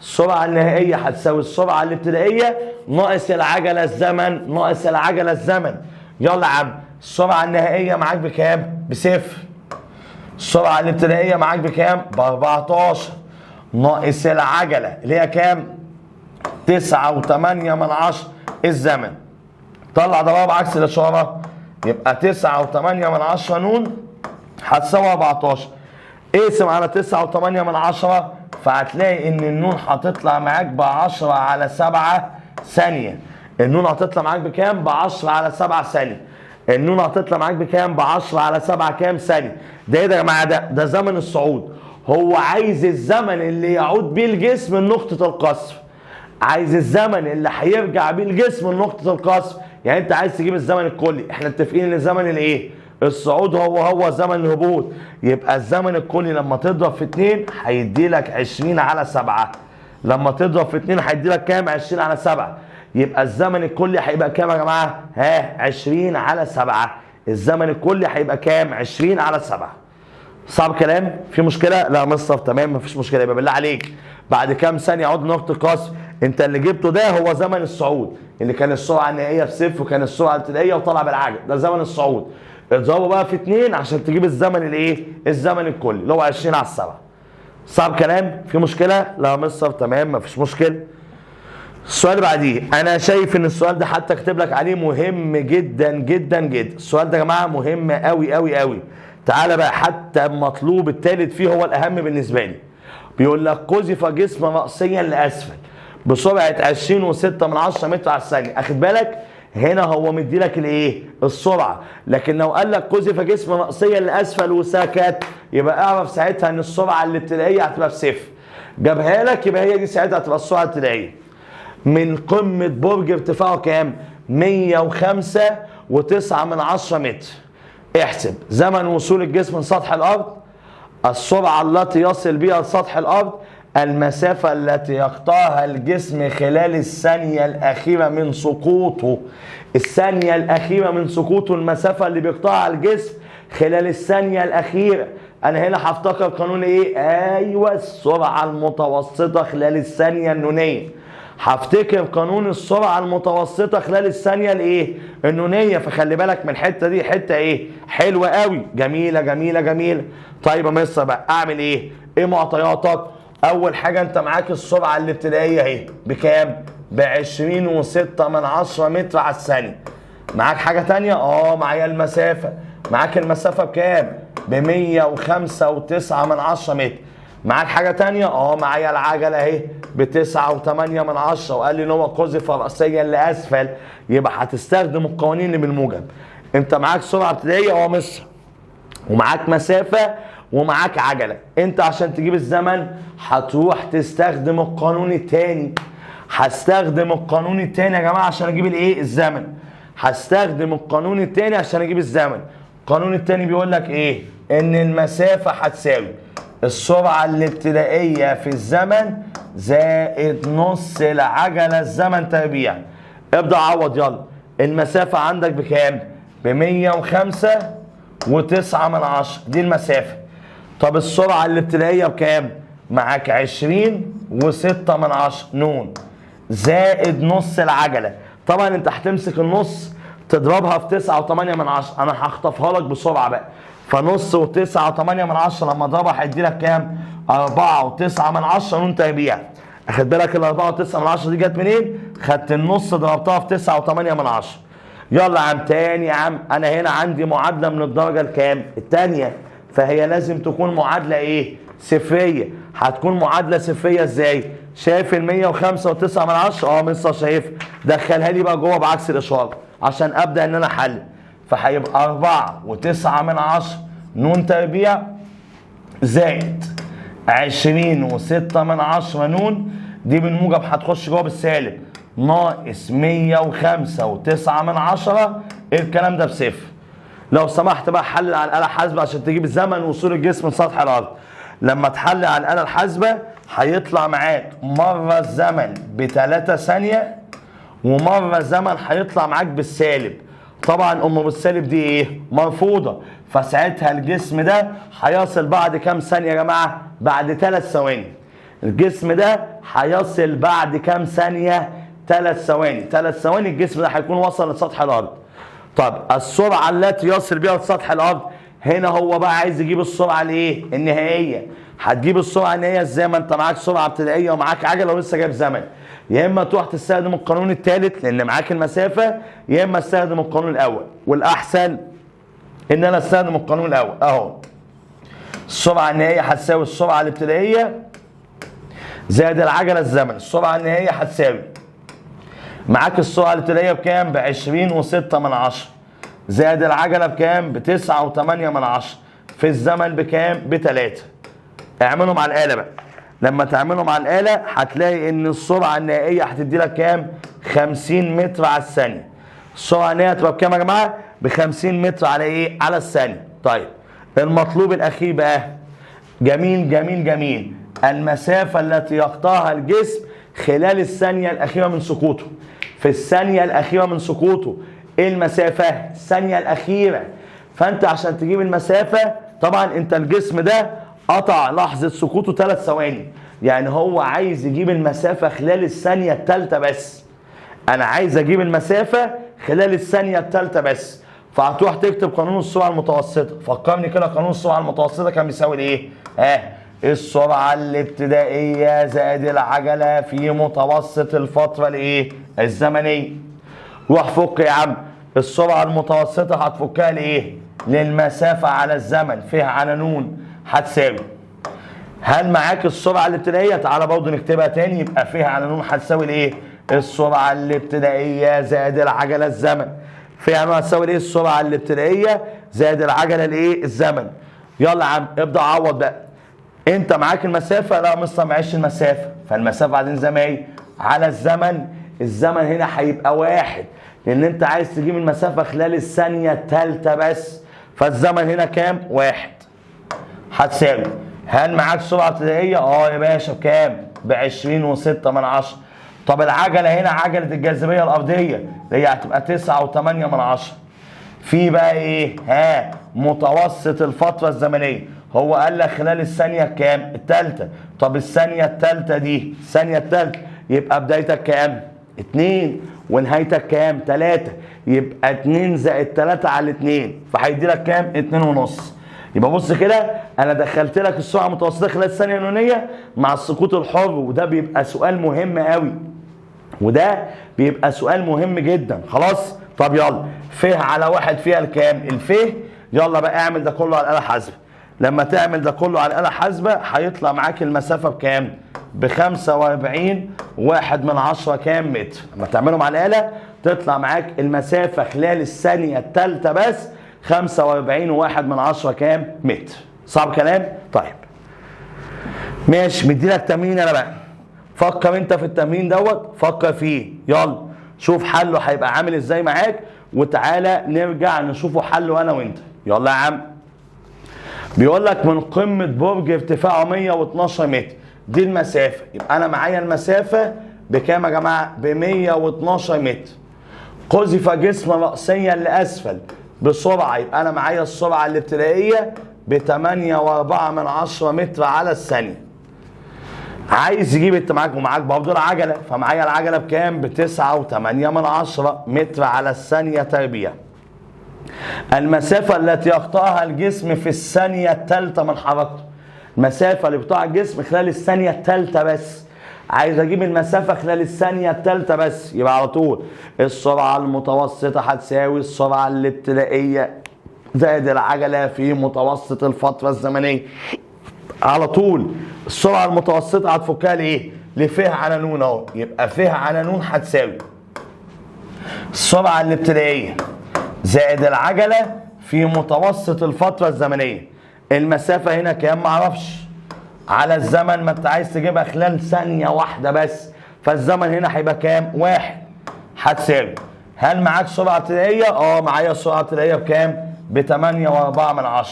السرعه النهائيه هتساوي السرعه الابتدائيه ناقص العجله الزمن ناقص العجله الزمن. يلا يا عم، السرعه النهائيه معاك بكام؟ بصفر. السرعة الابتدائية معاك بكام؟ ب 14 ناقص العجلة اللي هي كام؟ 9.8 الزمن. طلع ضرب عكس الإشارة يبقى 9.8 نون هتساوي 14. اقسم على 9.8 فهتلاقي إن النون هتطلع معاك ب 10 على 7 ثانية. النون هتطلع معاك بكام؟ ب 10 على 7 ثانية. النون هتطلع معاك بكام؟ ب 10 على 7 كام ثانية؟ ده ايه ده يا جماعة؟ ده زمن الصعود. هو عايز الزمن اللي يعود بيه الجسم لنقطة القصف. عايز الزمن اللي هيرجع بيه الجسم لنقطة القصف. يعني انت عايز تجيب الزمن الكلي، احنا متفقين ان زمن الايه؟ الصعود هو زمن الهبوط. يبقى الزمن الكلي لما تضرب في 2 هيدي لك 20 على 7. لما تضرب في 2 هيدي لك كام؟ 20 على 7. يبقى الزمن الكلي هيبقى كام يا جماعه؟ 20 على 7. الزمن الكلي هيبقى كام؟ 20 على 7. صعب كلام؟ في مشكله؟ لا مستر تمام مفيش مشكله. يبقى بالله عليك بعد كام ثانيه يعود نقطه القصف؟ انت اللي جبته ده هو زمن الصعود اللي كان السرعه النهائيه بصفر وكان السرعه الابتدائيه وطلع بالعجل، ده زمن الصعود. اضربه بقى في 2 عشان تجيب الزمن الايه؟ الزمن الكلي اللي هو 20 على 7. صعب كلام؟ في مشكله؟ لا مستر تمام مفيش مشكله. السؤال اللي بعديه انا شايف ان السؤال ده حتى اكتب لك عليه مهم جدا جدا جدا. السؤال ده يا جماعه مهم قوي قوي قوي. تعالى بقى حتى المطلوب الثالث فيه هو الاهم بالنسبه لي. بيقول لك قذف جسم رأسيا لاسفل بسرعه 20.6 متر على الثانيه. اخد بالك هنا هو مدي لك الايه؟ السرعه. لكن لو قال لك قذف جسم رأسيا لاسفل وسكت يبقى اعرف ساعتها ان السرعه الابتدائيه هتبقى بصفر. جابها لك يبقى هي دي ساعتها هتبقى السرعه الابتدائيه. من قمة برج ارتفاعه كام؟ 105.9 متر. احسب زمن وصول الجسم لسطح الأرض، السرعة التي يصل بها لسطح الأرض، المسافة التي يقطعها الجسم خلال الثانية الأخيرة من سقوطه. الثانية الأخيرة من سقوطه المسافة اللي بيقطعها الجسم خلال الثانية الأخيرة. أنا هنا هفتكر قانون إيه؟ أيوه السرعة المتوسطة خلال الثانية النونية. هفتكر قانون السرعه المتوسطه خلال الثانيه الايه؟ النونيه. فخلي بالك من الحته دي، حته ايه؟ حلوه قوي، جميله جميله جميله. طيب يا مستر بقى اعمل ايه؟ ايه معطياتك؟ اول حاجه انت معاك السرعه الابتدائيه اهي بكام؟ ب 20.6 متر على الثانيه. معاك حاجه ثانيه؟ معايا المسافه. معاك المسافه بكام؟ ب 105.9 متر. معاك حاجة تانية؟ معايا العجلة اهي ب 9.8 وقال لي ان هو قذف رأسيا لأسفل. يبقى هتستخدم القوانين اللي بالموجب. انت معاك سرعة ابتدائية مصر ومعاك مسافة ومعاك عجلة. انت عشان تجيب الزمن هتروح تستخدم القانون التاني. هستخدم القانون التاني يا جماعة عشان اجيب الايه؟ الزمن. هستخدم القانون التاني عشان اجيب الزمن. القانون التاني بيقول لك ايه؟ ان المسافة هتساوي السرعة الابتدائية في الزمن زائد نص العجلة الزمن تربيع. ابدأ عوض يلا. المسافة عندك بكام؟ ب 105.9 دي المسافة. طب السرعة الابتدائية بكام؟ معاك 20.6 نون زائد نص العجلة. طبعا انت هتمسك النص تضربها في 9.8. انا هخطفها لك بسرعة بقى. فنص و9.8 لما اضربها هيدي لك كام؟ 4.9 نون تربيع. اخد بالك ال 4.9 دي جت منين؟ خدت النص ضربتها في 9.8. يلا يا عم تاني يا عم، انا هنا عندي معادله من الدرجه الكام؟ الثانيه. فهي لازم تكون معادله ايه؟ صفريه. هتكون معادله صفريه ازاي؟ شايف ال 105.9؟ مستر شايف. دخلها لي بقى جوه بعكس الاشاره عشان ابدا ان انا احل. فهيبقى 4.9 نون تربيع زائد 20.6 نون دي بالموجب هتخش جوه بالسالب ناقص 105.9. الكلام ده بصفر. لو سمحت بقى حلل على الآلة الحاسبة عشان تجيب زمن وصول الجسم لسطح الأرض. لما تحلل على الآلة الحاسبة هيطلع معاك مرة الزمن ب3 ثانية ومرة الزمن هيطلع معاك بالسالب. طبعا بالسالب دي ايه؟ مرفوضة. فساعتها الجسم ده هيصل بعد كام ثانية يا جماعة؟ بعد 3 ثواني. الجسم ده هيصل بعد كام ثانية؟ 3 ثواني. 3 ثواني الجسم ده هيكون وصل لسطح الأرض. طب السرعة التي يصل بها لسطح الأرض هنا هو بقى عايز يجيب السرعه الايه؟ النهائيه. هتجيب السرعه النهائيه ازاي؟ ما انت معاك سرعه ابتدائيه ومعاك عجله ولسه جايب زمن. يا اما تروح تستخدم القانون الثالث لان معاك المسافه، يا اما استخدم القانون الاول، والاحسن ان انا استخدم القانون الاول. اهو السرعه النهائيه هتساوي السرعه الابتدائيه زائد العجله الزمن. السرعه النهائيه هتساوي معاك السرعه الابتدائيه بكام؟ ب 20.6 زائد العجله بكام؟ ب 9.8 في الزمن بكام؟ ب3. اعملهم على الاله بقى. لما تعملهم على الاله هتلاقي ان السرعه النهائيه هتدي لك كام؟ 50 متر على الثانيه. السرعه النهائيه هتبقى بكام يا جماعه؟ ب 50 متر على ايه؟ على الثانيه. طيب المطلوب الاخير بقى، جميل جميل جميل، المسافه التي يقطعها الجسم خلال الثانيه الاخيره من سقوطه. في الثانيه الاخيره من سقوطه ايه المسافه؟ الثانيه الاخيره. فانت عشان تجيب المسافه، طبعا انت الجسم ده قطع لحظه سقوطه 3 ثواني، يعني هو عايز يجيب المسافه خلال الثانيه الثالثه بس. انا عايز اجيب المسافه خلال الثانيه الثالثه بس. فهتروح تكتب قانون السرعه المتوسطه. فكرني كده، قانون السرعه المتوسطه كان بيساوي ايه؟ السرعه الابتدائيه زائد العجله في متوسط الفتره الايه؟ الزمنيه. روح فك يا عم. السرعه المتوسطه هتفكها لايه؟ للمسافه على الزمن فيها على نون هتساوي. هل معاك السرعه الابتدائيه؟ تعالى برضه نكتبها تاني. يبقى فيها على نون هتساوي الايه؟ السرعه الابتدائيه زائد العجله الزمن. فيها نون هتساوي الايه؟ السرعه الابتدائيه زائد العجله الايه؟ الزمن. يلا يا عم ابدا عوض بقى. انت معاك المسافه؟ لا مستر معيش المسافه. فالمسافه بعدين زي ما هي على الزمن. الزمن هنا هيبقى 1 لان انت عايز تجيب المسافه خلال الثانيه الثالثه بس. فالزمن هنا كام؟ 1 هتساوي. هل معاك سرعه ابتدائيه؟ يا باشا بكام؟ ب 20.6. طب العجله هنا عجله الجاذبيه الارضيه اللي هي هتبقى 9.8 في بقى ايه؟ متوسط الفتره الزمنيه. هو قال لك خلال الثانيه كام؟ الثالثه. طب الثانيه الثالثه دي، الثانيه الثالثه يبقى بدايتك كام؟ 2 ونهايتك كام؟ 3. يبقى 2 زائد 3 على 2 فهيدي لك كام؟ 2.5. يبقى بص كده، انا دخلت لك السرعه المتوسطه خلال الثانيه النونيه مع السقوط الحر، وده بيبقى سؤال مهم قوي، وده بيبقى سؤال مهم جدا. خلاص؟ طب يلا، ف على 1 فيها الكام؟ الف. يلا بقى اعمل ده كله على الاله الحاسبه. لما تعمل ده كله على الاله الحاسبه هيطلع معاك المسافه بكام؟ ب 45.1 كام متر. لما تعملهم على الاله تطلع معاك المسافه خلال الثانيه الثالثه بس 45.1 كام متر. صعب كلام؟ طيب ماشي، مديلك تمرين انا بقى. فكر انت في التمرين دوت، فكر فيه. يلا شوف حله هيبقى عامل ازاي معاك، وتعالى نرجع نشوفه حله انا وانت. يلا يا عم. بيقول لك من قمه برج ارتفاعه 112 متر دي المسافه. يبقى انا معايا المسافه بكام يا جماعه؟ ب 112 متر. قذف جسم راسيا لاسفل بسرعه. يبقى انا معايا السرعه الابتدائيه ب 8.4 متر على الثانيه. عايز يجيب، انت معاك برضه العجله، فمعايا العجله بكام؟ ب 9.8 متر على الثانيه تربيع. المسافه التي يقطعها الجسم في الثانيه الثالثه من حركته. المسافه اللي بيقطعها الجسم خلال الثانيه الثالثه بس. عايز اجيب المسافه خلال الثانيه الثالثه بس. يبقى على طول السرعه المتوسطه هتساوي السرعه الابتدائيه زائد العجله في متوسط الفتره الزمنيه. على طول السرعه المتوسطه هتفكها لايه؟ لف على نون اهو. يبقى ف على نون هتساوي السرعه الابتدائيه زائد العجله في متوسط الفتره الزمنيه. المسافه هنا كام؟ معرفش. على الزمن ما انت عايز تجيبها خلال ثانيه واحده بس، فالزمن هنا هيبقى كام؟ 1 هتساوي. هل معاك سرعه ابتدائيه؟ معايا سرعه ابتدائيه بكام؟ ب 8.4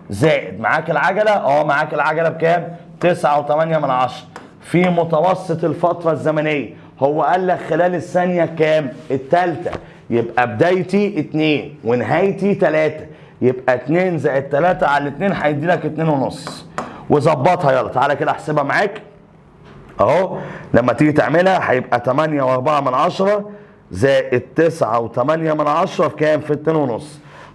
زائد معاك العجله؟ معاك العجله بكام؟ 9.8 في متوسط الفتره الزمنيه. هو قال لك خلال الثانيه كام؟ الثالثه. يبقى بدايتي 2 ونهايتي 3. يبقى 2 زائد 3 على 2 هيدي لك 2.5. وظبطها. يلا تعالى كده احسبها معاك اهو. لما تيجي تعملها هيبقى 8.4 زائد 9.8 في كام؟ في 2.5.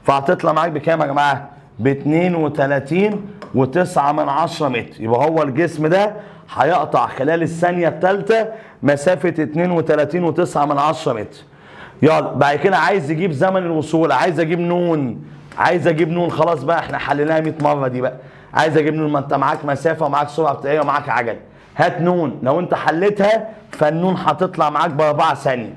فهتطلع معاك بكام يا جماعه؟ ب 32.9 متر. يبقى هو الجسم ده هيقطع خلال الثانية الثالثة مسافة 32.9 متر. يلا بعد كده عايز يجيب زمن الوصول، عايز اجيب نون، خلاص بقى احنا حليناها 100 مرة دي بقى. عايز اجيب نون، ما انت معاك مسافة ومعاك سرعة ابتدائية ومعاك عجل. هات نون، لو انت حليتها فالنون هتطلع معاك ب4 ثانية.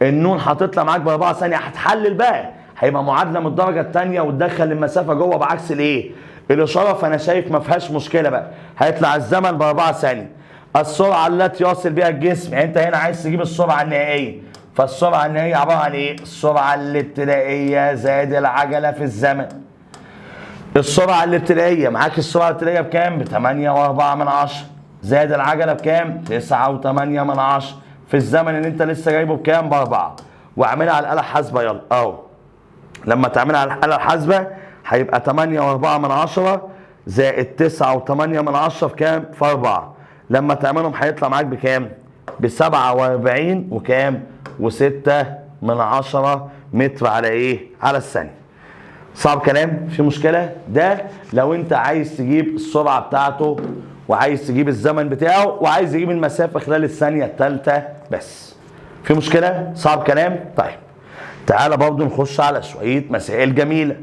النون هتطلع معاك ب4 ثانية، هتحلل بقى، هيبقى معادلة من الدرجة الثانية وتدخل المسافة جوه بعكس الايه؟ الإشارة. فأنا شايف ما فيهاش مشكلة بقى. هيطلع الزمن ب4 ثانية. السرعة التي يصل بها الجسم، يعني أنت هنا عايز تجيب السرعة النهائية، فالسرعة النهائية عبارة عن إيه؟ السرعة الابتدائية زائد العجلة في الزمن. السرعة الابتدائية معاك، السرعة الابتدائية بكام؟ ب8.4 زائد العجلة بكام؟ 9.8 في الزمن اللي أنت لسه جايبه بكام؟ ب4. واعملها على الآلة الحاسبة يلا أهو. لما تعملها على الآلة الحاسبة هيبقى 8.4 زائد 9.8 بكام؟ في 4. لما تعملهم هيطلع معاك بكام؟ ب47 وكام؟ و6 متر على ايه؟ على الثانية. صعب كلام؟ في مشكلة؟ ده لو انت عايز تجيب السرعة بتاعته وعايز تجيب الزمن بتاعه وعايز تجيب المسافة خلال الثانية الثالثة بس. في مشكلة؟ صعب كلام؟ طيب تعالى برضه نخش على شوية مسائل جميلة.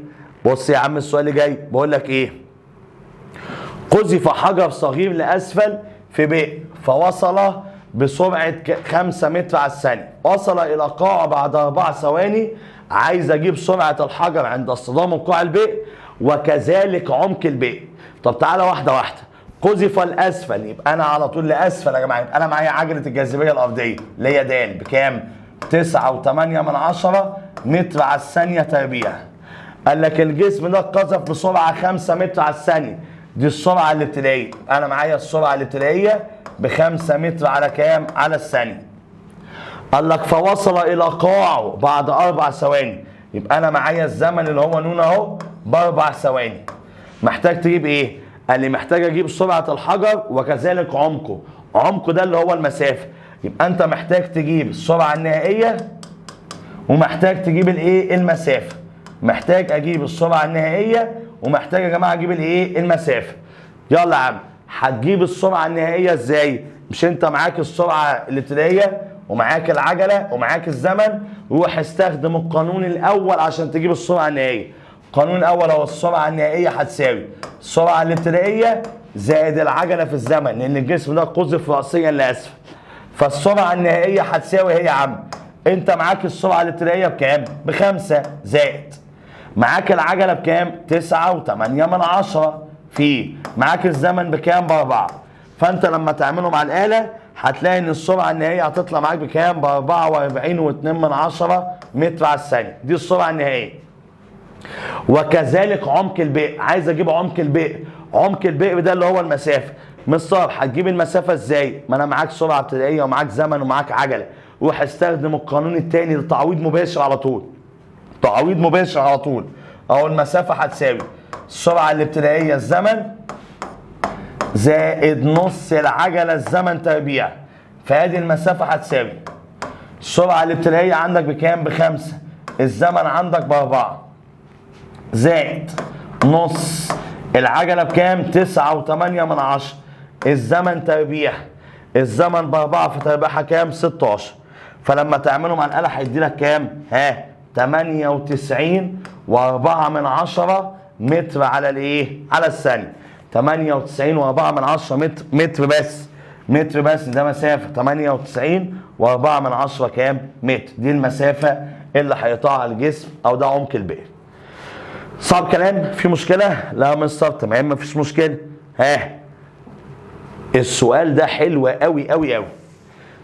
بص يا عم السؤال اللي جاي بقول لك ايه؟ قذف حجر صغير لأسفل في بئر فوصل بسرعة 5 متر على الثانية، وصل إلى قاع بعد 4 ثواني. عايز أجيب سرعة الحجر عند اصطدام قاع البئر وكذلك عمق البئر. طب تعالى واحدة واحدة. قذف الأسفل، يبقى أنا على طول لأسفل يا جماعة، يبقى أنا معايا عجلة الجاذبية الأرضية اللي هي د بكام؟ 9.8 متر على الثانية تربيع. قال لك الجسم ده قذف بسرعة 5 متر على الثانية، دي السرعة الابتدائية. أنا معايا السرعة الابتدائية ب5 متر على كام؟ على الثانية. قال لك فوصل إلى قاعه بعد 4 ثواني، يبقى أنا معايا الزمن اللي هو نون أهو ب4 ثواني. محتاج تجيب إيه؟ قال لي محتاج أجيب سرعة الحجر وكذلك عمقه. عمقه ده اللي هو المسافة، يبقى أنت محتاج تجيب السرعة النهائية ومحتاج تجيب الإيه؟ المسافة. محتاج أجيب السرعة النهائية ومحتاج يا جماعة أجيب الإيه؟ المسافة. يلا يا عم، هتجيب السرعة النهائية ازاي؟ مش انت معاك السرعة الابتدائية ومعاك العجلة ومعاك الزمن؟ روح استخدم القانون الأول عشان تجيب السرعة النهائية. القانون الأول هو السرعة النهائية هتساوي السرعة الابتدائية زائد العجلة في الزمن، لأن الجسم ده قذف رأسيا لأسفل. فالسرعة النهائية هتساوي هي يا عم، انت معاك السرعة الابتدائية بكام؟ ب5 زائد معاك العجلة بكام؟ 9.8 في معاك الزمن بكام؟ ب4. فانت لما تعملهم على الآلة هتلاقي ان السرعة النهائية هتطلع معاك بكام؟ ب44.2 متر على الثانية، دي السرعة النهائية. وكذلك عمق البئر، عايز اجيب عمق البئر. عمق البئر ده اللي هو المسافة. مستر هتجيب المسافة ازاي؟ ما انا معاك سرعة ابتدائية ومعاك زمن ومعاك عجلة. روح استخدم القانون الثاني لتعويض مباشر على طول. تعويض مباشر على طول. اهو المسافة هتساوي السرعة الابتدائية الزمن زائد نص العجلة الزمن تربيع. فادي المسافة هتساوي السرعة الابتدائية عندك بكام؟ ب5، الزمن عندك ب4 زائد نص العجلة بكام؟ 9.8 الزمن تربيع. الزمن ب4 في تربيعها كام؟ 16. فلما تعملهم على الآلة هيدي لك كام؟ 98.4 متر على الايه؟ على الثانية. 98.4 متر بس ده مسافة 98.4 كام؟ متر. دي المسافة اللي هيقطعها الجسم او ده عمق البئر. صعب كلام؟ في مشكلة؟ لا مستر تمام مفيش مشكلة. السؤال ده حلو قوي قوي قوي.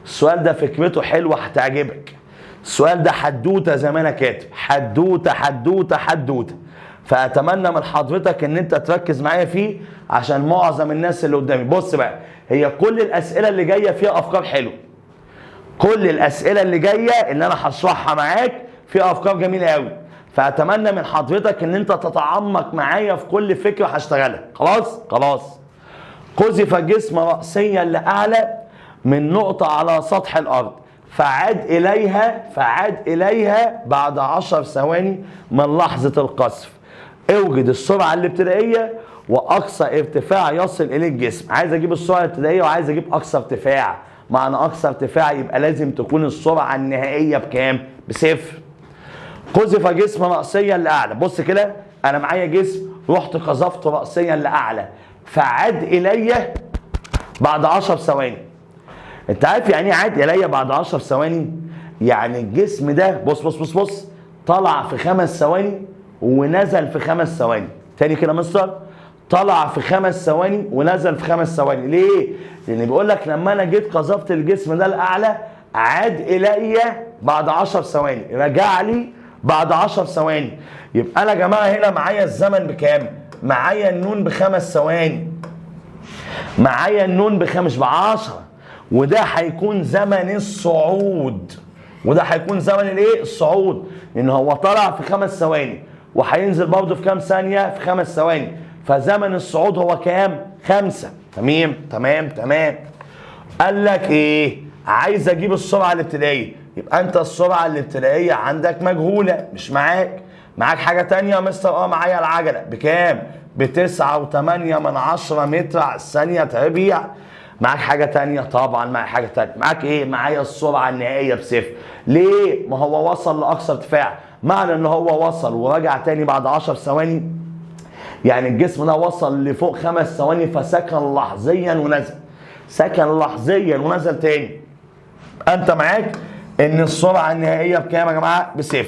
السؤال ده فكرته حلوة هتعجبك. السؤال ده حدوته زي ما انا كاتب، حدوته. فاتمنى من حضرتك ان انت تركز معايا فيه عشان معظم الناس اللي قدامي. بص بقى، هي كل الاسئله اللي جايه فيها افكار حلوه. كل الاسئله اللي جايه اللي انا هشرحها معاك فيها افكار جميله قوي. فاتمنى من حضرتك ان انت تتعمق معايا في كل فكره هشتغلها. خلاص. قذف جسم رأسيا لأعلى من نقطة على سطح الأرض، فعاد إليها بعد 10 ثواني من لحظة القذف. اوجد السرعه الابتدائيه واقصى ارتفاع يصل اليه الجسم. عايز اجيب السرعه الابتدائيه وعايز اجيب اقصى ارتفاع. معنى اقصى ارتفاع يبقى لازم تكون السرعه النهائيه بكام؟ بصفر. قذف جسم رأسيا لأعلى. بص كده، أنا معايا جسم رحت قذفته رأسيا لأعلى فعاد إلي بعد 10 ثواني. أنت عارف يعني إيه عاد إلي بعد 10 ثواني؟ يعني الجسم ده بص بص بص بص طلع في 5 ثواني ونزل في 5 ثواني. تاني كده مستر، طلع في 5 ثواني ونزل في 5 ثواني. ليه؟ لأن بيقول لك لما أنا جيت قذفت الجسم ده لأعلى عاد إلي بعد 10 ثواني، رجع لي بعد 10 ثواني. يبقى انا يا جماعه هنا معايا الزمن بكام؟ معايا النون ب5 ثواني. معايا النون مش ب10. وده هيكون زمن الصعود. وده هيكون زمن الايه؟ الصعود. لان هو طلع في 5 ثواني وهينزل برضه في كام ثانيه؟ في 5 ثواني. فزمن الصعود هو كام؟ 5. تمام تمام تمام. قال لك ايه؟ عايز اجيب السرعه الابتدائيه. يبقى انت السرعه الابتدائيه عندك مجهوله مش معاك. معاك حاجه تانية يا مستر؟ معايا العجله بكام؟ ب9.8 متر على الثانيه تربيع. معاك حاجه تانية؟ طبعا معاك حاجه تانية. معاك ايه؟ معايا السرعه النهائيه بصفر. ليه؟ ما هو وصل لاقصى ارتفاع. معنى ان هو وصل ورجع تاني بعد 10 ثواني، يعني الجسم ده وصل لفوق 5 ثواني فسكن لحظيا ونزل. سكن لحظيا ونزل تاني. انت معاك ان السرعه النهائيه بكام يا جماعه؟ بصفر.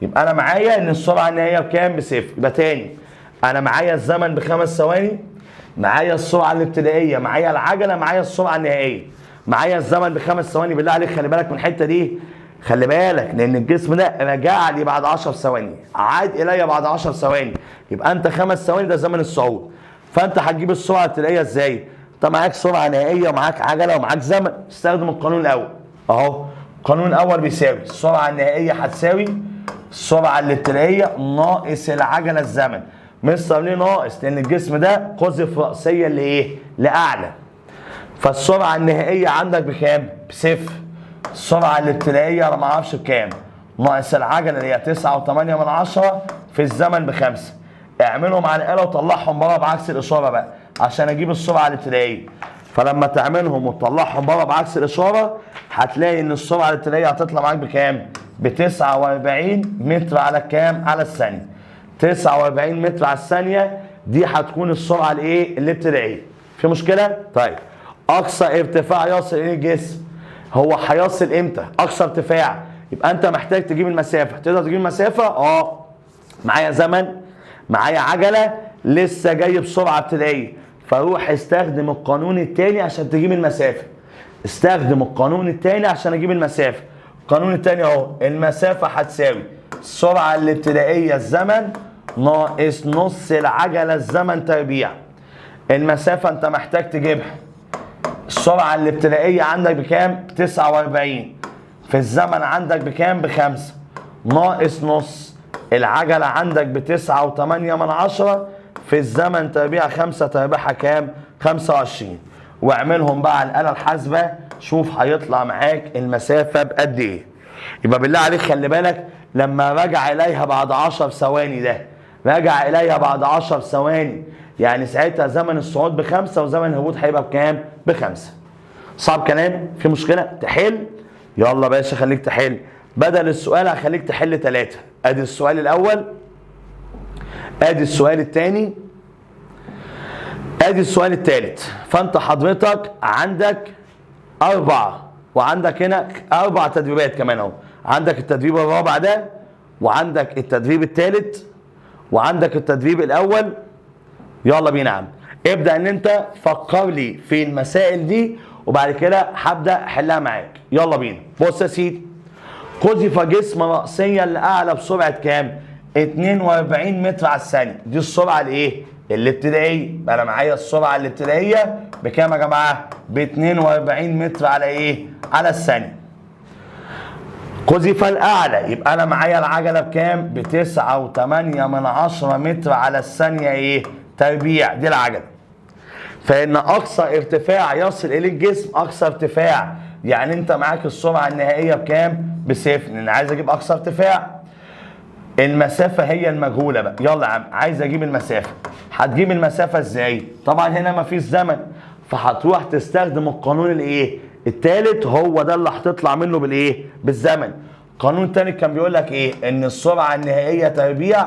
يبقى انا معايا ان السرعه النهائيه بكام؟ بصفر. يبقى تاني انا معايا الزمن ب5 ثواني، معايا السرعه الابتدائيه، معايا العجله، معايا السرعه النهائيه، معايا الزمن ب5 ثواني. بالله عليك خلي بالك من الحته دي، خلي بالك، لان الجسم ده رجع لي بعد 10 ثواني، عاد الي بعد 10 ثواني. يبقى انت 5 ثواني ده زمن الصعود. فانت هتجيب السرعه الابتدائيه ازاي؟ انت معاك سرعه نهائيه ومعاك عجله ومعاك زمن. استخدم القانون الاول اهو. القانون الاول بيساوي السرعه النهائيه هتساوي السرعه الابتدائيه ناقص العجله الزمن. مستر ليه ناقص؟ لان الجسم ده قذف راسيا لايه؟ لاعلى. فالسرعه النهائيه عندك بكام؟ بصفر. السرعه الابتدائيه انا ما اعرفش بكام، ناقص العجله اللي هي 9.8 في الزمن ب5. اعملهم على الاله وطلعهم بره بعكس الاشاره بقى عشان اجيب السرعه الابتدائيه. فلما تعملهم وتطلعهم بره بعكس الاشاره هتلاقي ان السرعه الابتدائيه هتطلع معاك بكام؟ ب49 متر على كام؟ على الثانيه. 49 متر على الثانيه دي هتكون السرعه الايه؟ الابتدائيه. في مشكله؟ طيب اقصى ارتفاع يصل اليه الجسم هو هيصل امتى؟ اقصى ارتفاع. يبقى انت محتاج تجيب المسافه. تقدر تجيب المسافه؟ معايا زمن، معايا عجله، لسه جاي بسرعه ابتدائيه. فروح استخدم القانون الثاني عشان تجيب المسافه. استخدم القانون الثاني عشان اجيب المسافه. القانون الثاني اهو، المسافه هتساوي السرعه الابتدائيه الزمن ناقص نص العجله الزمن تربيع. المسافه انت محتاج تجيبها. السرعه الابتدائيه عندك بكام؟ 49. في الزمن عندك بكام؟ ب5 ناقص نص العجله عندك ب9.8 في الزمن تربيع 5 تربيعها كام؟ 25. واعملهم بقى على الاله الحاسبه شوف هيطلع معاك المسافه بقد ايه. يبقى بالله عليك خلي بالك لما رجع اليها بعد 10 ثواني، ده رجع اليها بعد 10 ثواني، يعني ساعتها زمن الصعود ب5 وزمن الهبوط هيبقى بكام؟ ب5. صعب كلام؟ في مشكله؟ تحل؟ يلا باشا خليك تحل. بدل السؤال هخليك تحل 3. ادي السؤال الاول، ادي السؤال الثاني، ادي السؤال الثالث. فانت حضرتك عندك 4 وعندك هنا 4 تدريبات كمان اهو. عندك التدريب الرابع ده وعندك التدريب الثالث وعندك التدريب الاول. يلا بينا يا عم. ابدا ان انت فكر لي في المسائل دي وبعد كده هبدا احلها معاك. يلا بينا. بص يا سيدي، قذف جسم راسيا لاعلى بسرعه كام؟ 42 متر على الثانيه. دي السرعه الايه؟ الابتدائيه. انا معايا السرعه الابتدائيه بكام يا جماعه؟ ب 42 متر على ايه؟ على الثانيه. قذف الاعلى، يبقى انا معايا العجله بكام؟ ب9.8 متر على الثانيه ايه؟ تربيع. دي العجله. فان اقصى ارتفاع يصل اليه الجسم، اقصى ارتفاع يعني انت معاك السرعه النهائيه بكام؟ بصفر، لان عايز اجيب اقصى ارتفاع. المسافة هي المجهولة بقى. يلا يا عم، عايز اجيب المسافة. هتجيب المسافة ازاي؟ طبعا هنا مفيش زمن، فهتروح تستخدم القانون الايه؟ التالت، هو ده اللي هتطلع منه بالايه؟ بالزمن. قانون التاني كان بيقول لك ايه؟ ان السرعة النهائية تربيع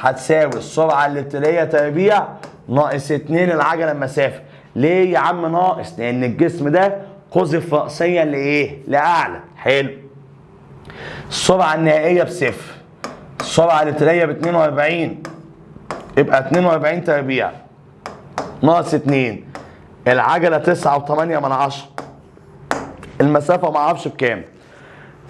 هتساوي السرعة الابتدائية تربيع ناقص 2 العجلة المسافة. ليه يا عم ناقص؟ لان الجسم ده قذف رأسيا لايه؟ لأعلى. حلو. السرعة النهائية بصفر، السرعة الابتدائية ب 42، يبقى 42 تربيع ناقص 2 العجلة 9.8، المسافة ما اعرفش بكام،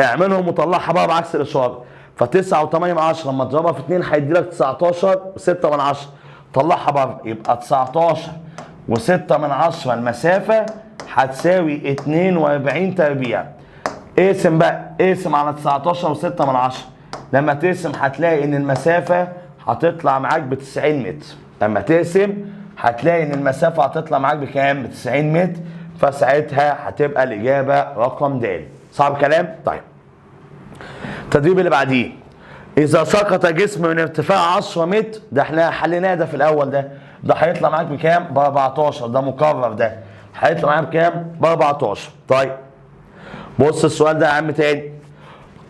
اعملهم وطلعها بقى بعكس الإشارة. ف9.8 لما تضربها في 2 هيدي لك 19.6، طلعها بره يبقى 19.6 المسافة هتساوي 42 تربيع. اقسم بقى، اقسم على 19.6، لما تقسم هتلاقي ان المسافة هتطلع معاك ب 90 متر. لما تقسم هتلاقي ان المسافة هتطلع معاك بكام؟ ب 90 متر. فساعتها هتبقى الإجابة رقم د. صعب كلام؟ طيب. التدريب اللي بعديه، إذا سقط جسم من ارتفاع 10 متر، ده احنا حليناه ده في الأول، ده هيطلع معاك بكام؟ ب 14. ده مكرر، ده هيطلع معاك بكام؟ ب 14. طيب بص السؤال ده يا عم تاني.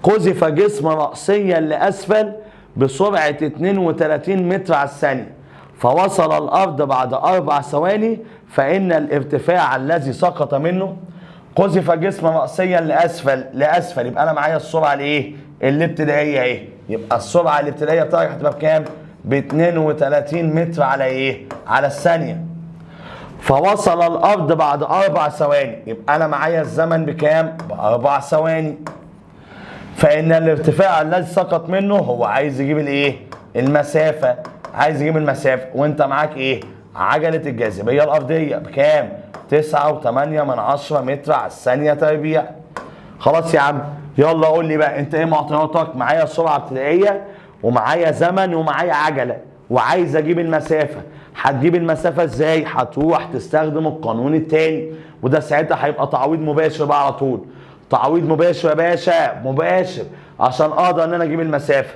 قذف جسم رأسيا لأسفل بسرعة 32 متر على الثانية، فوصل الأرض بعد 4 ثواني، فإن الارتفاع الذي سقط منه. قذف جسم رأسيا لأسفل، يبقى أنا معايا السرعة الإيه؟ الابتدائية إيه؟ يبقى السرعة الابتدائية بتاعتك هتبقى بكام؟ ب 32 متر على إيه؟ على الثانية. فوصل الأرض بعد 4 ثواني، يبقى أنا معايا الزمن بكام؟ ب4 ثواني. فإن الارتفاع الذي سقط منه، هو عايز يجيب الإيه؟ المسافة. عايز يجيب المسافة، وأنت معاك إيه؟ عجلة الجاذبية الأرضية بكام؟ 9.8 متر على الثانية تربيع. خلاص يا عم، يلا قول لي بقى أنت إيه معطياتك؟ معايا سرعة ابتدائية، ومعايا زمن، ومعايا عجلة، وعايز أجيب المسافة. هتجيب المسافة إزاي؟ هتروح تستخدم القانون التاني، وده ساعتها هيبقى تعويض مباشر بقى على طول. تعويض مباشر يا باشا، مباشر، عشان أقدر إن أنا أجيب المسافة.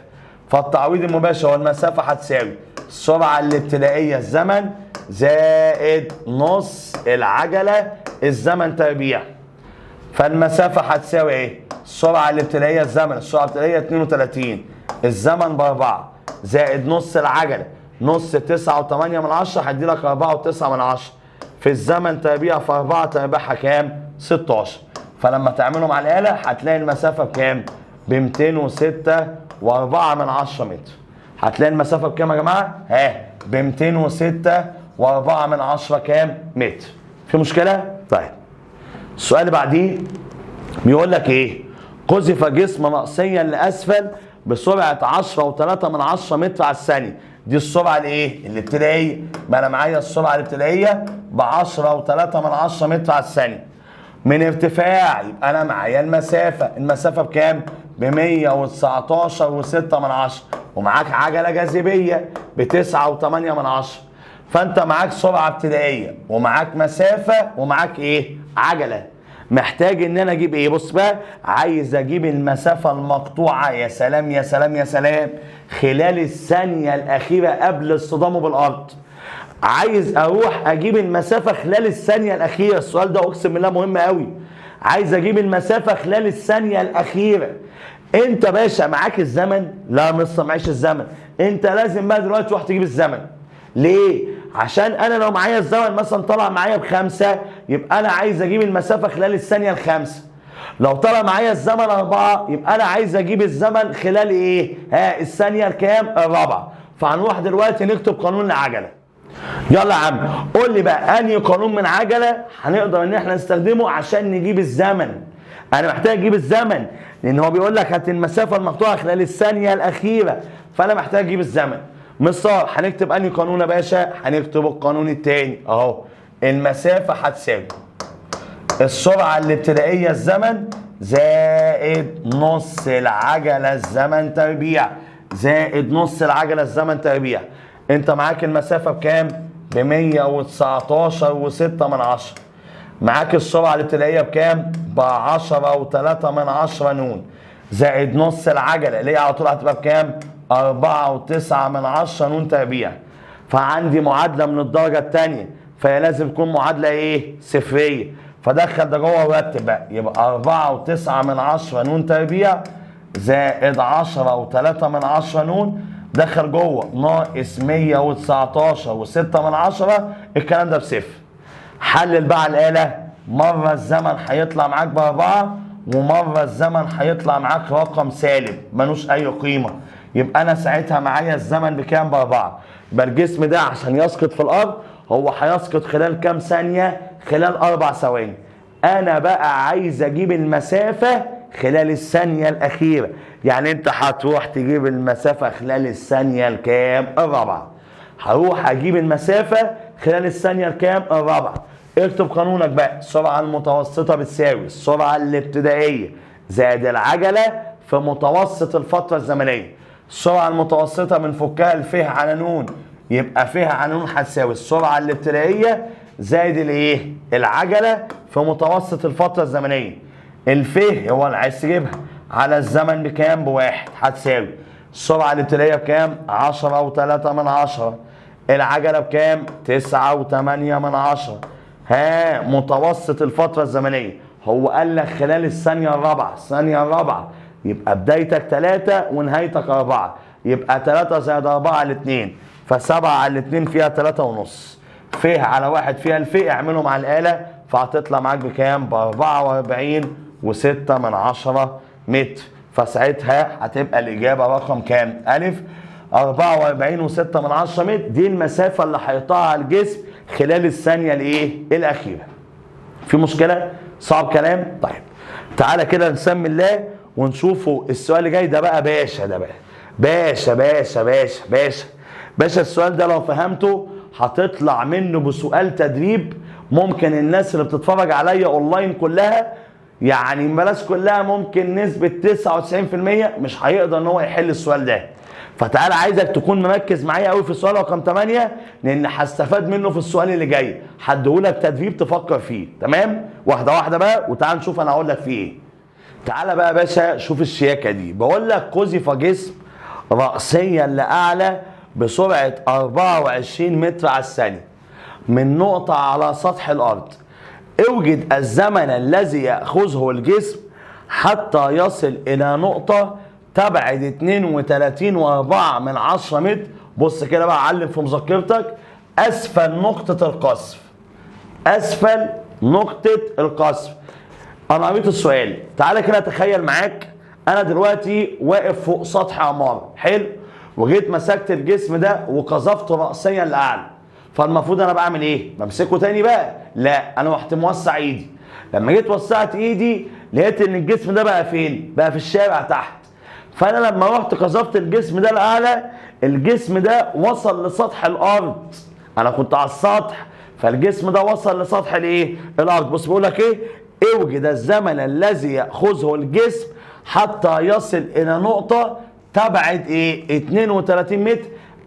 فالتعويض المباشر هو المسافة هتساوي السرعة الابتدائية الزمن زائد نص العجلة الزمن تربيع. فالمسافة هتساوي ايه؟ السرعة الابتدائية الزمن، السرعة الابتدائية 32، الزمن ب4 زائد نص العجلة، نص 9.8 هيدي لك 4.9 في الزمن تربيع، في 4 تربيعها كام؟ 16. فلما تعملهم على الآلة هتلاقي المسافة بكام؟ ب 206.4 متر. هتلاقي المسافة بكام يا جماعة؟ ب 206.4 كام؟ متر. في مشكلة؟ طيب. السؤال اللي بعديه بيقول لك ايه؟ قذف جسم رأسيا لأسفل بسرعة 10.3 متر على الثانية. دي السرعة الايه؟ الابتدائية. ما انا معايا السرعة الابتدائية ب 10.3 متر على الثانية. من ارتفاع، يبقى انا معايا المسافة. المسافة بكام؟ ب 119.6، ومعاك عجلة جاذبية ب 9.8. فانت معاك سرعة ابتدائية، ومعاك مسافة، ومعاك ايه؟ عجلة. محتاج ان انا اجيب ايه؟ بص بقى، عايز اجيب المسافة المقطوعة. يا سلام يا سلام يا سلام، خلال الثانية الأخيرة قبل اصطدامه بالأرض. عايز اروح اجيب المسافة خلال الثانية الأخيرة. السؤال ده اقسم بالله مهم قوي. عايز اجيب المسافة خلال الثانية الأخيرة. انت باشا معاك الزمن؟ لا مصر معيش الزمن. انت لازم بقى دلوقتي تروح تجيب الزمن. ليه؟ عشان انا لو معايا الزمن مثلا طلع معايا ب5، يبقى انا عايز اجيب المسافة خلال الثانية ال5. لو طلع معايا الزمن 4، يبقى انا عايز اجيب الزمن خلال ايه؟ الثانية الكام؟ الرابعة. فهنروح دلوقتي نكتب قانون العجلة. يلا يا عم قول لي بقى انهي قانون من عجلة هنقدر ان احنا نستخدمه عشان نجيب الزمن. انا محتاج اجيب الزمن، لان هو بيقول لك هات المسافة المقطوعة خلال الثانية الأخيرة، فانا محتاج اجيب الزمن. مصر هنكتب انهي قانون يا باشا؟ هنكتب القانون التاني اهو. المسافة هتساوي السرعة الابتدائية الزمن زائد نص العجلة الزمن تربيع، زائد نص العجلة الزمن تربيع. انت معاك المسافة بكام؟ ب 119.6. معاك السرعة الابتدائية بكام؟ ب 10.3 نون، زائد نص العجلة اللي هي على طول هتبقى بكام؟ 4.9 نون تربيع. فعندي معادلة من الدرجة الثانية، فهي لازم تكون معادلة ايه؟ صفرية. فدخل ده جوه ورتب بقى، يبقى 4.9 نون تربيع زائد 10.3 نون، دخل جوه ناقص 119.6، الكلام ده بصفر. حلل بقى على الآلة، مرة الزمن هيطلع معاك ب4 ومرة الزمن هيطلع معاك رقم سالب ملوش أي قيمة. يبقى أنا ساعتها معايا الزمن بكام؟ ب4. يبقى الجسم ده عشان يسقط في الأرض هو هيسقط خلال كام ثانية؟ خلال 4 ثواني. أنا بقى عايز أجيب المسافة خلال الثانية الأخيرة، يعني أنت هتروح تجيب المسافة خلال الثانية الكام؟ الرابعة. هروح أجيب المسافة خلال الثانية الكام؟ الرابعة. اكتب قانونك بقى، السرعة المتوسطة بتساوي السرعة الابتدائية زائد العجلة في متوسط الفترة الزمنية. السرعة المتوسطة بنفكها لف على نون، يبقى ف على نون هتساوي السرعة الابتدائية زائد الايه؟ العجلة في متوسط الفترة الزمنية. الف هو اللي عايز تجيبها على الزمن بكام؟ بواحد، هتساوي السرعة الابتدائية بكام؟ 10.3، العجلة بكام؟ 9.8. ها، متوسط الفترة الزمنية هو قال لك خلال الثانية الرابعة. الثانية الرابعة يبقى بدايتك 3 ونهايتك 4، يبقى 3 زائد 4 ل2، ف7 على 2 فيها 3.5. ف على 1 فيها الف، اعملهم على الآلة فهتطلع معاك بكام؟ ب44.6 متر. فساعتها هتبقى الإجابة رقم كام؟ ألف 44.6 متر. دي المسافة اللي هيقطعها الجسم خلال الثانية الايه؟ الأخيرة. في مشكلة؟ صعب كلام؟ طيب تعالى كده نسمي الله ونشوفوا السؤال اللي جاي ده بقى. باشا ده بقى باشا باشا باشا باشا باشا. السؤال ده لو فهمته هتطلع منه بسؤال تدريب ممكن الناس اللي بتتفرج عليا اونلاين كلها، يعني بلاش كلها، ممكن نسبة 99% مش هيقدر ان هو يحل السؤال ده. فتعالى عايزك تكون مركز معايا قوي في السؤال رقم 8، لان هستفاد منه في السؤال اللي جاي، هديهولك تدريب تفكر فيه. تمام؟ واحده واحده بقى، وتعال نشوف انا هقول لك فيه ايه. تعالى بقى يا باشا شوف الشياكه دي. بقول لك قذف جسم رأسيا لاعلى بسرعه 24 متر على الثانيه من نقطه على سطح الارض. اوجد الزمن الذي ياخذه الجسم حتى يصل الى نقطه تبعد 32.4 متر. بص كده بقى، علم في مذكرتك اسفل نقطة القصف. اسفل نقطة القصف. انا قريت السؤال، تعالى كده تخيل معاك انا دلوقتي واقف فوق سطح عمارة، حلو، وجيت مسكت الجسم ده وقذفته رأسيا لأعلى. فالمفروض انا بعمل ايه؟ بمسكه تاني بقى؟ لا، انا رحت موسع ايدي. لما جيت وسعت ايدي لقيت ان الجسم ده بقى فين؟ بقى في الشارع تحت. فانا لما رحت قذفت الجسم ده لاعلى، الجسم ده وصل لسطح الارض. انا كنت على السطح، فالجسم ده وصل لسطح الايه؟ الارض. بص بيقول لك ايه؟ اوجد الزمن الذي ياخذه الجسم حتى يصل الى نقطه تبعد ايه؟ 32 متر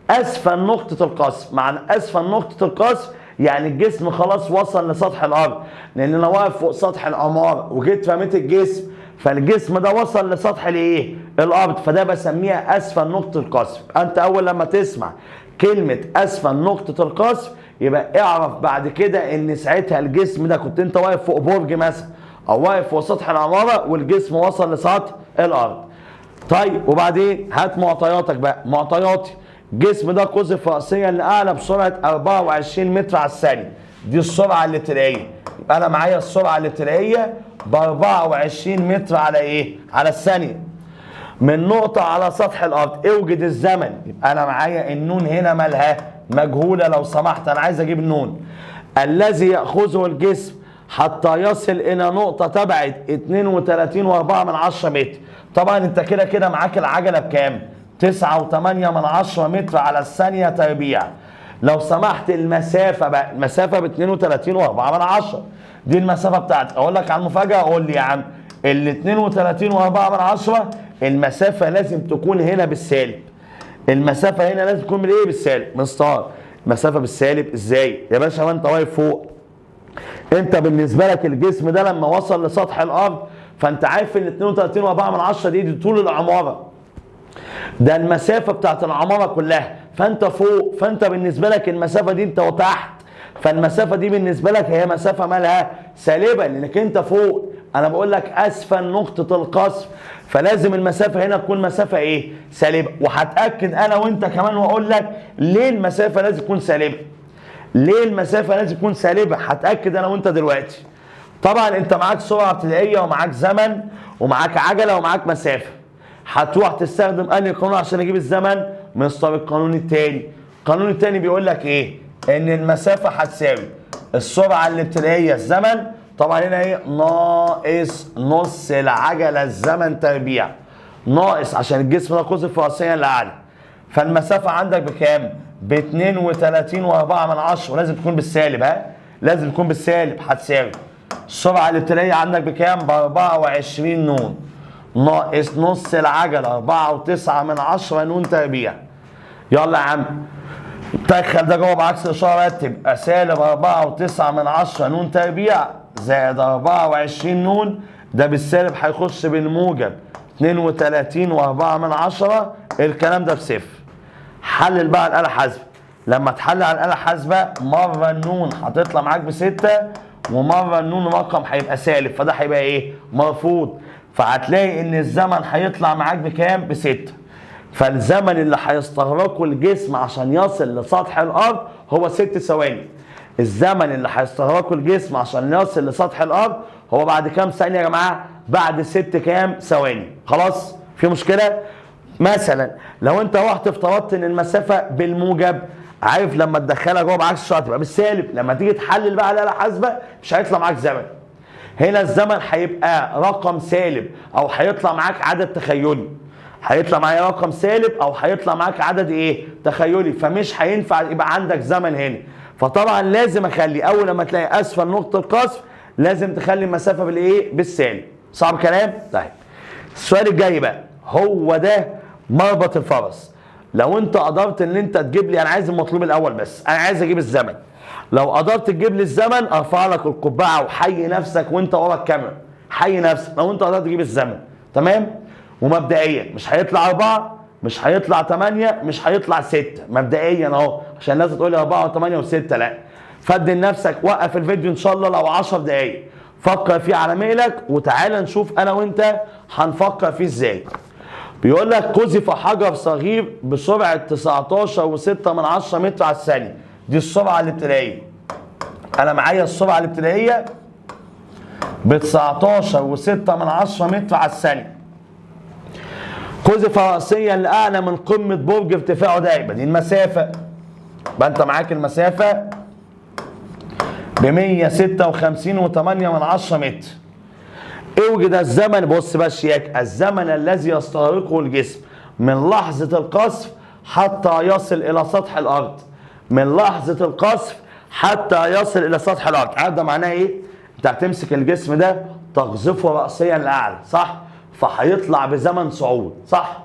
اسفل نقطه القصف. معنى اسفل نقطه القصف يعني الجسم خلاص وصل لسطح الارض، لان انا واقف فوق سطح العماره وجيت رميت الجسم، فالجسم ده وصل لسطح الايه؟ الارض. فده بسميها اسفل نقطه القصف. انت اول لما تسمع كلمه اسفل نقطه القصف يبقى اعرف بعد كده ان ساعتها الجسم ده كنت انت واقف فوق برج مثلا او واقف فوق سطح العماره والجسم وصل لسطح الارض. طيب وبعدين هات معطياتك بقى. معطياتي الجسم ده قذف رأسيا لأعلى بسرعة 24 متر على الثانية، دي السرعة الابتدائية. يبقى أنا معايا السرعة الابتدائية ب 24 متر على إيه؟ على الثانية. من نقطة على سطح الأرض. اوجد الزمن. يبقى أنا معايا النون هنا مالها؟ مجهولة. لو سمحت أنا عايز أجيب النون. الذي يأخذه الجسم حتى يصل إلى نقطة تبعد 32.4 متر. طبعا أنت كده كده معاك العجلة بكام؟ 9.8 متر على الثانية تربيع. لو سمحت المسافة بقى، المسافة ب 32.4، دي المسافة بتاعتي. أقول لك على المفاجأة، أقول لي يا عم ال 32.4 المسافة لازم تكون هنا بالسالب. المسافة هنا لازم تكون بالإيه؟ بالسالب. مستار مسافة بالسالب إزاي؟ يا باشا ما أنت واقف فوق، أنت بالنسبة لك الجسم ده لما وصل لسطح الأرض فأنت عارف إن 32.4 دي طول العمارة. ده المسافه بتاعت العماره كلها، فانت فوق، فانت بالنسبه لك المسافه دي انت وتحت، فالمسافه دي بالنسبه لك هي مسافه مالها سالبه لانك انت فوق. انا بقول لك اسفل نقطه القصف، فلازم المسافه هنا تكون مسافه ايه؟ سالبه. وهتاكد انا وانت كمان واقول لك ليه المسافه لازم تكون سالبه. ليه المسافه لازم تكون سالبه؟ هتاكد انا وانت دلوقتي. طبعا انت معاك سرعه ابتدائيه ومعاك زمن ومعاك عجله ومعاك مسافه. هتروح تستخدم انهي قانون عشان اجيب الزمن؟ مستر القانون الثاني. القانون الثاني بيقول لك ايه؟ ان المسافه هتساوي السرعه الابتدائيه الزمن، طبعا هنا ايه؟ ناقص نص العجله الزمن تربيع، ناقص عشان الجسم ده قذف راسيا لاعلى. فالمسافه عندك بكام؟ ب 32.4 ولازم تكون بالسالب. ها؟ لازم تكون بالسالب. هتساوي السرعه الابتدائيه عندك بكام؟ ب 24 نون ناقص نص العجله 4.9 نون تربيع. يلا يا عم دخل ده جوه بعكس الاشاره، تبقى سالب 4.9 نون تربيع زائد 24 نون، ده بالسالب هيخش بالموجب 32.4. الكلام ده بصفر. حلل بقى الآلة حاسبة. لما تحلل على الآلة حاسبة مرة النون هتطلع معاك ب6 ومرة النون رقم هيبقى سالب، فده هيبقى ايه؟ مرفوض. فهتلاقي ان الزمن هيطلع معاك بكام؟ ب6. فالزمن اللي هيستغرقه الجسم عشان يصل لسطح الارض هو 6 ثواني. الزمن اللي هيستغرقه الجسم عشان يصل لسطح الارض هو بعد كام ثانيه يا جماعه؟ بعد 6 كام ثواني. خلاص؟ في مشكله؟ مثلا لو انت رحت افترضت ان المسافه بالموجب، عارف لما تدخلها جوه بعكس الشرط تبقى بالسالب، لما تيجي تحلل بقى الآلة حاسبة مش هيطلع معاك زمن. هنا الزمن هيبقى رقم سالب او هيطلع معاك عدد تخيلي. هيطلع معايا رقم سالب او هيطلع معاك عدد ايه؟ تخيلي، فمش هينفع يبقى عندك زمن هنا. فطبعا لازم اخلي اول لما تلاقي اسفل نقطه القصف لازم تخلي المسافه بالايه؟ بالسالب. صعب كلام؟ طيب السؤال الجاي بقى هو ده مربط الفرس. لو انت قدرت ان انت تجيب لي، انا عايز المطلوب الاول بس، انا عايز اجيب الزمن. لو قدرت تجيب لي الزمن ارفع لك القبعه وحي نفسك وانت ورا الكاميرا. حي نفسك لو انت قدرت تجيب الزمن. تمام؟ ومبدئيا مش هيطلع 4، مش هيطلع 8، مش هيطلع 6 مبدئيا اهو، عشان الناس تقول لي 4 و8 و6 لا. فدي لنفسك، وقف الفيديو ان شاء الله لو 10 دقايق فكر فيه على مهلك وتعالى نشوف انا وانت هنفكر فيه ازاي. بيقول لك قذف حجر صغير بسرعه 19.6 متر على الثانيه. دي السرعه الابتدائيه. انا معايا السرعه الابتدائيه ب 19.6 متر على الثانيه. قذف راسيا لاعلى من قمه برج ارتفاعه ده، يبقى دي المسافه. يبقى انت معاك المسافه ب 156.8 متر. اوجد الزمن، بص بقى الشياك، الزمن الذي يستغرقه الجسم من لحظه القذف حتى يصل الى سطح الارض. من لحظه القذف حتى يصل الى سطح الارض. عارف ده معناه ايه؟ انت هتمسك الجسم ده تقذفه راسيا لاعلى، صح؟ فهيطلع بزمن صعود، صح؟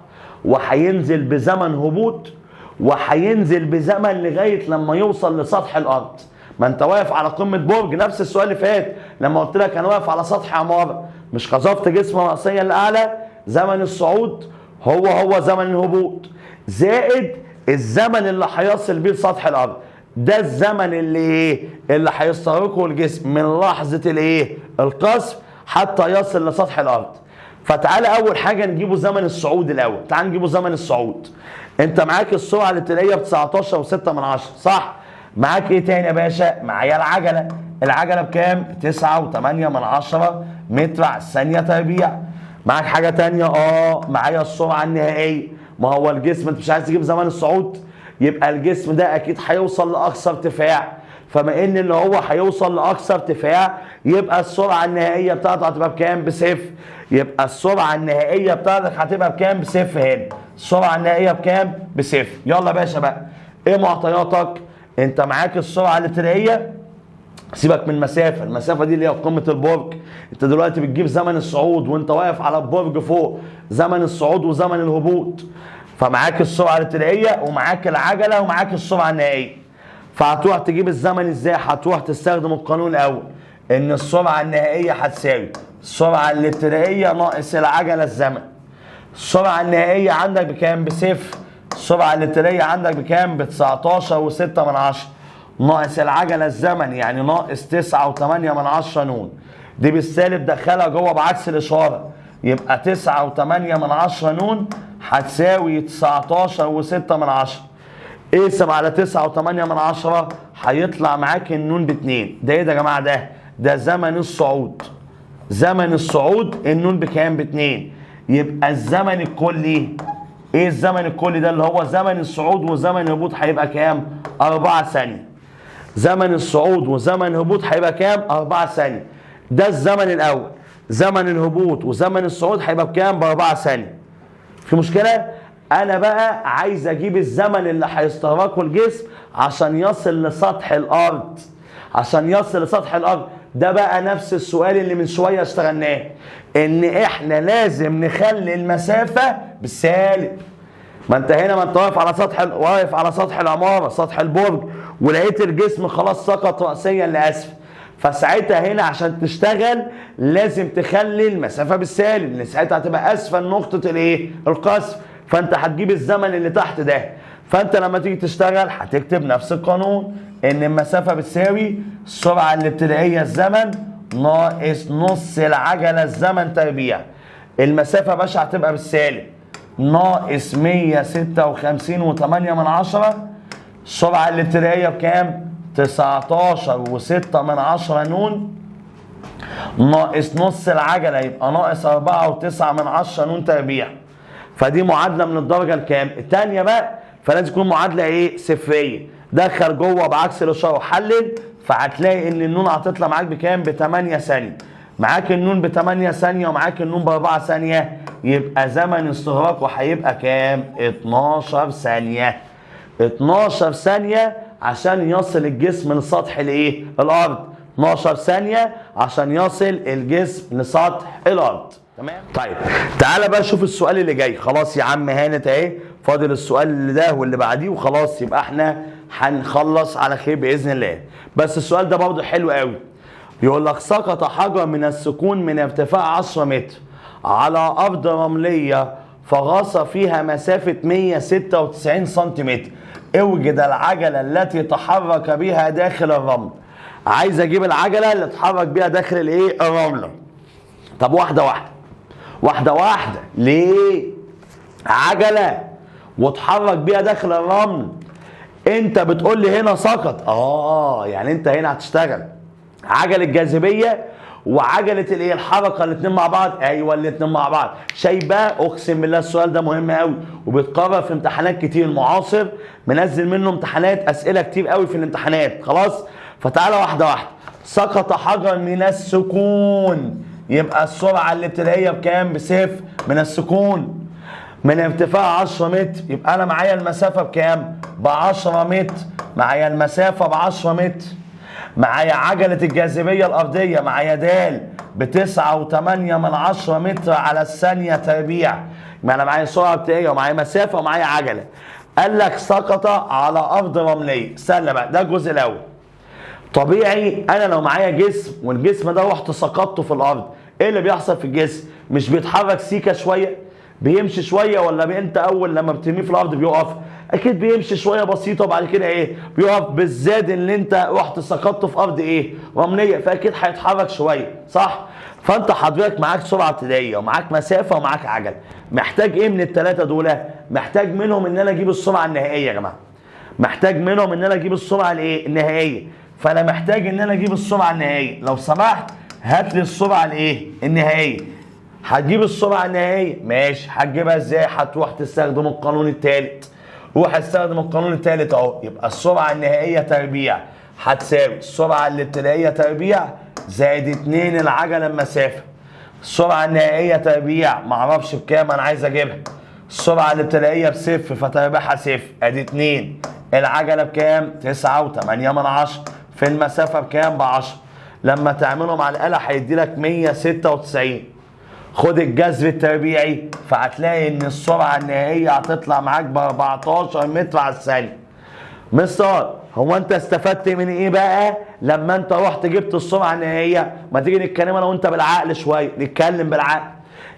وهينزل بزمن هبوط، وهينزل بزمن لغايه لما يوصل لسطح الارض. ما انت واقف على قمه برج، نفس السؤال اللي فات لما قلت لك انا واقف على سطح عماره، مش قذفت جسم راسيا لاعلى؟ زمن الصعود هو زمن الهبوط زائد الزمن اللي هيصل بيه لسطح الارض. ده الزمن اللي ايه؟ اللي هيستغرقه الجسم من لحظه الايه؟ القذف حتى يصل لسطح الارض. فتعالى اول حاجه نجيبه زمن الصعود الاول. تعال نجيبه زمن الصعود. انت معاك السرعه الابتدائيه ب 19.6 صح؟ معاك ايه تاني يا باشا؟ معايا العجله. العجله بكام؟ 9.8 متر على الثانيه تربيع. معاك حاجه تانيه؟ معايا السرعه النهائيه. ما هو الجسم انت مش عايز تجيب زمن الصعود؟ يبقى الجسم ده اكيد هيوصل لاقصى ارتفاع، فما ان اللي هو هيوصل لاقصى ارتفاع يبقى السرعه النهائيه بتاعته هتبقى بكام؟ بصفر. يبقى السرعه النهائيه بتاعتك هتبقى بكام؟ بصفر. هنا السرعه النهائيه بكام؟ بصفر. يلا يا باشا بقى ايه معطياتك؟ انت معاك السرعه الابتدائيه، سيبك من المسافه، المسافه دي اللي هي قمه البرج. انت دلوقتي بتجيب زمن الصعود وانت واقف على البرج فوق، زمن الصعود وزمن الهبوط. فمعاك السرعه الابتدائيه ومعاك العجله ومعاك السرعه النهائيه. فهتروح تجيب الزمن ازاي؟ هتروح تستخدم القانون الاول، ان السرعه النهائيه هتساوي السرعه الابتدائيه ناقص العجله الزمن. السرعة النهائية عندك بكام؟ بصفر. السرعة الابتدائية عندك بكام؟ ب 19.6 ناقص العجلة الزمن يعني ناقص 9.8 نون. دي بالسالب دخلها جوه بعكس الإشارة، يبقى 9.8 نون هتساوي 19.6. اقسم على 9.8 هيطلع معاك النون باتنين. ده ايه ده يا جماعة؟ ده زمن الصعود. زمن الصعود النون بكام؟ باتنين. يبقى الزمن الكلي، ايه الزمن الكلي ده؟ اللي هو زمن الصعود وزمن الهبوط هيبقى كام؟ 4 ثانية. زمن الصعود وزمن الهبوط هيبقى كام؟ 4 ثانية. ده الزمن الأول. زمن الهبوط وزمن الصعود هيبقى بكام؟ ب4 ثانية. في مشكلة؟ أنا بقى عايز أجيب الزمن اللي هيستغرقه الجسم عشان يصل لسطح الأرض. عشان يصل لسطح الأرض. ده بقى نفس السؤال اللي من شوية اشتغلناه، إن إحنا لازم نخلي المسافة بالسالب. ما انت هنا، ما انت واقف على سطح العمارة، سطح البرج، ولقيت الجسم خلاص سقط رأسيا لأسفل. فساعتها هنا عشان تشتغل لازم تخلي المسافة بالسالب، لان ساعتها هتبقى اسفل نقطة الايه؟ القصف. فانت هتجيب الزمن اللي تحت ده. فانت لما تيجي تشتغل هتكتب نفس القانون، ان المسافة بتساوي السرعة الابتدائية الزمن ناقص نص العجلة الزمن تربيع. المسافة يا باشا هتبقى بالسالب ناقص 156.8. السرعة الابتدائية بكام؟ 19.6 نون ناقص نص العجلة يبقى ناقص 4.9 نون تربيع. فدي معادلة من الدرجة الكام؟ الثانية بقى. فلازم تكون معادلة ايه؟ صفرية. دخل جوه بعكس الإشارة وحلل، فهتلاقي ان النون هتطلع معاك بكام؟ ب 8 ثانية. معاك النون ب 8 ثانية ومعاك النون ب 4 ثانية، يبقى زمن استغراقه هيبقى كام؟ 12 ثانية. 12 ثانية عشان يصل الجسم لسطح الايه؟ الارض. 12 ثانية عشان يصل الجسم لسطح الارض. تمام؟ طيب تعالى بقى شوف السؤال اللي جاي. خلاص يا عم هانت اهي، فاضل السؤال اللي ده واللي بعديه وخلاص، يبقى احنا هنخلص على خير باذن الله. بس السؤال ده برضه حلو قوي. يقول لك سقط حجر من السكون من ارتفاع 10 متر على ارض رملية فغاص فيها مسافة 196 سنتيمتر. اوجد العجلة التي تحرك بها داخل الرمل. عايز اجيب العجلة اللي تحرك بها داخل الايه؟ الرملة. طب واحدة واحدة. واحدة واحدة. ليه؟ عجلة وتحرك بيها داخل الرمل. انت بتقول لي هنا سقط. يعني انت هنا هتشتغل عجلة جاذبية وعجلة الايه؟ الحركة، الاثنين مع بعض. ايوه الاثنين مع بعض. شايفه؟ اقسم بالله السؤال ده مهم قوي وبيتكرر في امتحانات كتير. المعاصر منزل منه امتحانات، اسئلة كتير قوي في الامتحانات. خلاص؟ فتعالى واحدة واحدة. سقط حجر من السكون، يبقى السرعة الابتدائية بكام؟ بصفر. من السكون من ارتفاع 10 متر، يبقى انا معايا المسافة بكام؟ ب 10 متر. معايا المسافة ب 10 متر. معايا عجلة الجاذبية الأرضية، معايا د ب 9.8 متر على الثانية تربيع. يبقى أنا معايا سرعة ابتدائية ومعايا مسافة ومعايا عجلة. قال لك سقط على أرض رملية. استنى بقى، ده الجزء الأول. طبيعي أنا لو معايا جسم والجسم ده رحت سقطته في الأرض، إيه اللي بيحصل في الجسم؟ مش بيتحرك سيكة شوية؟ بيمشي شوية ولا أنت أول لما بترميه في الأرض بيقف؟ اكيد بيمشي شويه بسيطه وبعد كده ايه؟ بيقف. بالذات اللي انت رحت سقطت في ارض ايه؟ رمليه، فاكيد هيتحرك شويه، صح؟ فانت حضرتك معاك سرعه ابتدائيه ومعاك مسافه ومعاك عجل. محتاج ايه من الثلاثه دول؟ محتاج منهم ان انا اجيب السرعه النهائيه يا جماعه. محتاج منهم ان انا اجيب السرعه الايه؟ النهائيه. فانا محتاج ان انا اجيب السرعه النهائيه. لو سمحت هات لي السرعه الايه؟ النهائيه. هتجيب السرعه النهائيه، ماشي. هتجيبها ازاي؟ هتروح تستخدم القانون الثالث. روح استخدم القانون الثالث اهو. يبقى السرعه النهائيه تربيع هتساوي السرعه الابتدائيه تربيع زائد 2 العجله المسافه. السرعه النهائيه تربيع معرفش بكام، انا عايز اجيبها. السرعه الابتدائيه بصفر فتربيعها صفر، ادي 2. العجله بكام؟ 9.8 في المسافه بكام؟ ب10. لما تعملهم على الآلة هيدي لك 196. خد الجذر التربيعي فهتلاقي ان السرعه النهائيه هتطلع معاك ب 14 متر على الثانيه. مستر هو انت استفدت من ايه بقى لما انت رحت جبت السرعه النهائيه؟ ما تيجي نتكلم انا وانت بالعقل شويه، نتكلم بالعقل.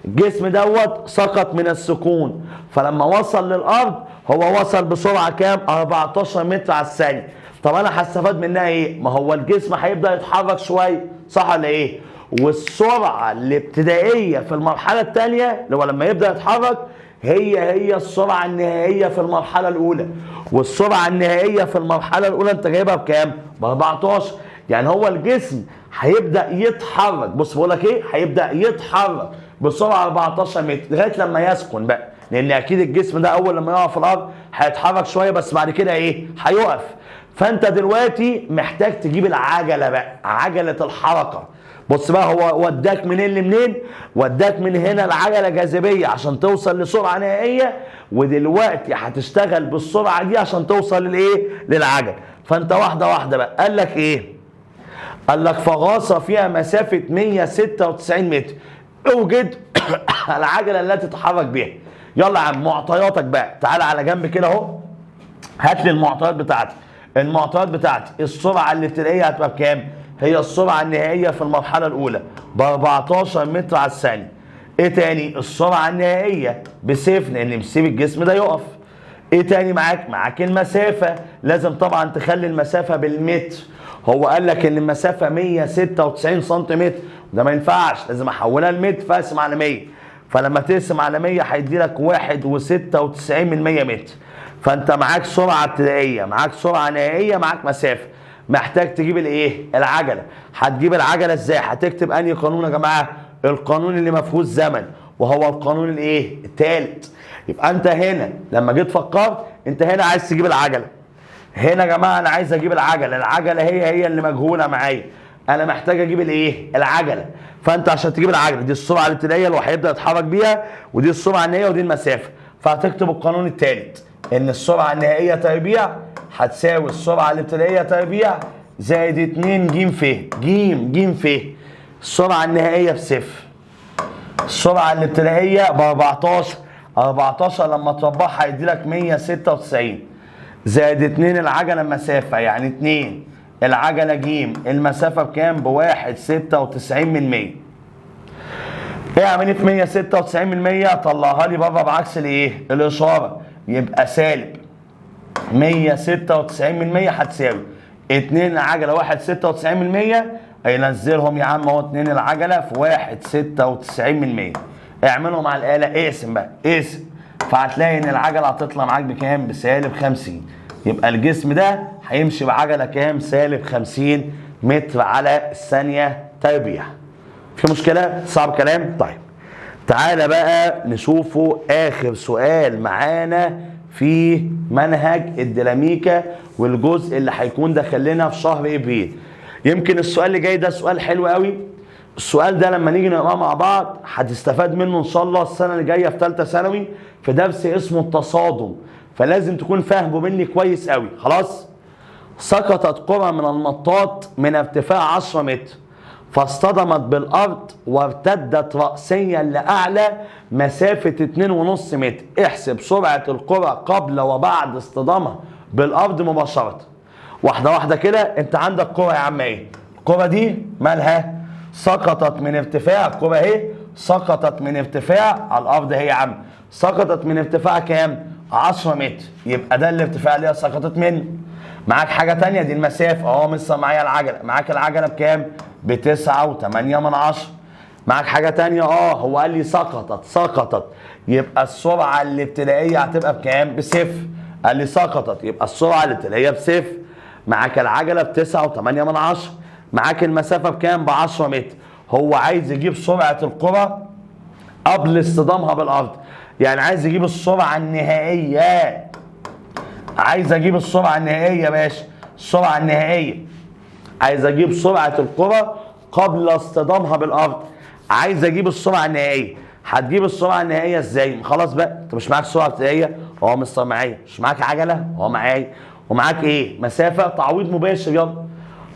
الجسم دوت سقط من السكون، فلما وصل للارض هو وصل بسرعه كام؟ 14 متر على الثانيه. طب انا هستفاد منها ايه؟ ما هو الجسم هيبدا يتحرك شويه، صح ولا ايه؟ والسرعه الابتدائيه في المرحله الثانيه اللي هو لما يبدا يتحرك هي السرعه النهائيه في المرحله الاولى، والسرعه النهائيه في المرحله الاولى انت جايبها بكام؟ ب 14. يعني هو الجسم هيبدا يتحرك، بص بقول لك ايه؟ هيبدا يتحرك بسرعه 14 متر لغايه لما يسكن بقى، لان اكيد الجسم ده اول لما يقع في الارض هيتحرك شويه بس بعد كده ايه؟ هيقف. فانت دلوقتي محتاج تجيب العجله بقى، عجله الحركه. بص بقى، هو وداك منين لمنين؟ وداك من هنا العجله جاذبيه عشان توصل لسرعه نهائيه، ودلوقتي هتشتغل بالسرعه دي عشان توصل للايه؟ للعجل. فانت واحده واحده بقى. قال لك ايه؟ قال لك فغاصه فيها مسافه 196 متر، اوجد العجله التي تتحرك بها. يلا يا عم معطياتك بقى، تعالى على جنب كده اهو، هات لي المعطيات بتاعتي. المعطيات بتاعتي السرعه الابتدائيه هتبقى بكام؟ هي السرعه النهائيه في المرحله الاولى ب 14 متر على الثانيه. ايه تاني؟ السرعه النهائيه بصفر لان مسيب الجسم ده يقف. ايه تاني معاك؟ معاك المسافه، لازم طبعا تخلي المسافه بالمتر. هو قال لك ان المسافه 196 سنتيمتر، ده ما ينفعش، لازم احولها لمتر فاقسم على 100. فلما تقسم على 100 هيدي لك 1.96 متر. فانت معاك سرعه ابتدائيه، معاك سرعه نهائيه، معاك مسافه. محتاج تجيب الايه؟ العجله. هتجيب العجله ازاي؟ هتكتب انهي قانون يا جماعه؟ القانون اللي ما فيهوش زمن، وهو القانون الايه؟ الثالث. يبقى انت هنا لما جيت فكرت، انت هنا عايز تجيب العجله. هنا يا جماعه انا عايز اجيب العجله، العجله هي اللي مجهوله معايا، انا محتاج اجيب الايه؟ العجله. فانت عشان تجيب العجله دي السرعه الابتدائيه اللي هو هيبدا يتحرك بيها، ودي السرعه النهائيه، ودي المسافه. فهتكتب القانون الثالث ان السرعه النهائيه تربيع هتساوي السرعه الابتدائيه تربيع زائد 2 ج ف ج ف. السرعه النهائيه بصفر، السرعه الابتدائيه ب 14. 14 لما تربعها هيدي لك 196 زائد 2 العجله مسافه، يعني 2 العجله ج، المسافه بكام؟ ب 1.96. ايه عمليه 196%؟ طلعها لي بره بعكس الايه؟ الاشاره، يبقى سالب 196% هتساوي 2 العجله 1.96%، هينزلهم يا عم اهو 2 العجله في 1.96%. اعملهم على الاله، اقسم بقى اقسم، فهتلاقي ان العجله هتطلع معاك بكام؟ بسالب 50. يبقى الجسم ده هيمشي بعجله كام؟ سالب 50 متر على الثانيه تربيع. في مشكله؟ صعب كلام؟ طيب تعالى بقى نشوفوا اخر سؤال معانا في منهج الديناميكا والجزء اللي هيكون داخل لنا في شهر ابريل. يمكن السؤال اللي جاي ده سؤال حلو قوي. السؤال ده لما نيجي نقراه مع بعض هتستفاد منه ان شاء الله السنه اللي جايه في ثالثه ثانوي في درس اسمه التصادم، فلازم تكون فاهمه مني كويس قوي. خلاص؟ سقطت كرة من المطاط من ارتفاع 10 متر فاصطدمت بالارض وارتدت رأسيا لاعلى مسافة 2.5 متر. احسب سرعة الكرة قبل وبعد اصطدامها بالارض مباشرة. واحدة واحدة كده. انت عندك كرة يا عم ايه؟ الكرة دي مالها؟ سقطت من ارتفاع، الكرة اهي سقطت من ارتفاع على الارض اهي يا عم، سقطت من ارتفاع كام؟ 10 متر. يبقى ده الارتفاع اللي هي سقطت منه. معاك حاجة تانية، دي المسافة اهو، لسه معايا العجلة. معاك العجلة بكام؟ ب9.8. معاك حاجة تانية؟ هو قال لي سقطت، يبقى السرعة الابتدائية هتبقى بكام؟ بصفر. قال لي سقطت يبقى السرعة الابتدائية بصفر. معاك العجلة ب9.8. معاك المسافة بكام؟ ب10 متر. هو عايز يجيب سرعة الكرة قبل اصطدامها بالأرض، يعني عايز يجيب السرعة النهائية. عايز اجيب السرعة النهائية يا باشا، السرعة النهائية. عايز اجيب سرعة الكرة قبل اصطدامها بالارض. عايز اجيب السرعة النهائية. هتجيب السرعة النهائية ازاي؟ خلاص بقى، انت مش معاك سرعة ابتدائية؟ مستر معايا. مش معاك عجلة؟ معايا. ومعاك ايه؟ مسافة. تعويض مباشر، يلا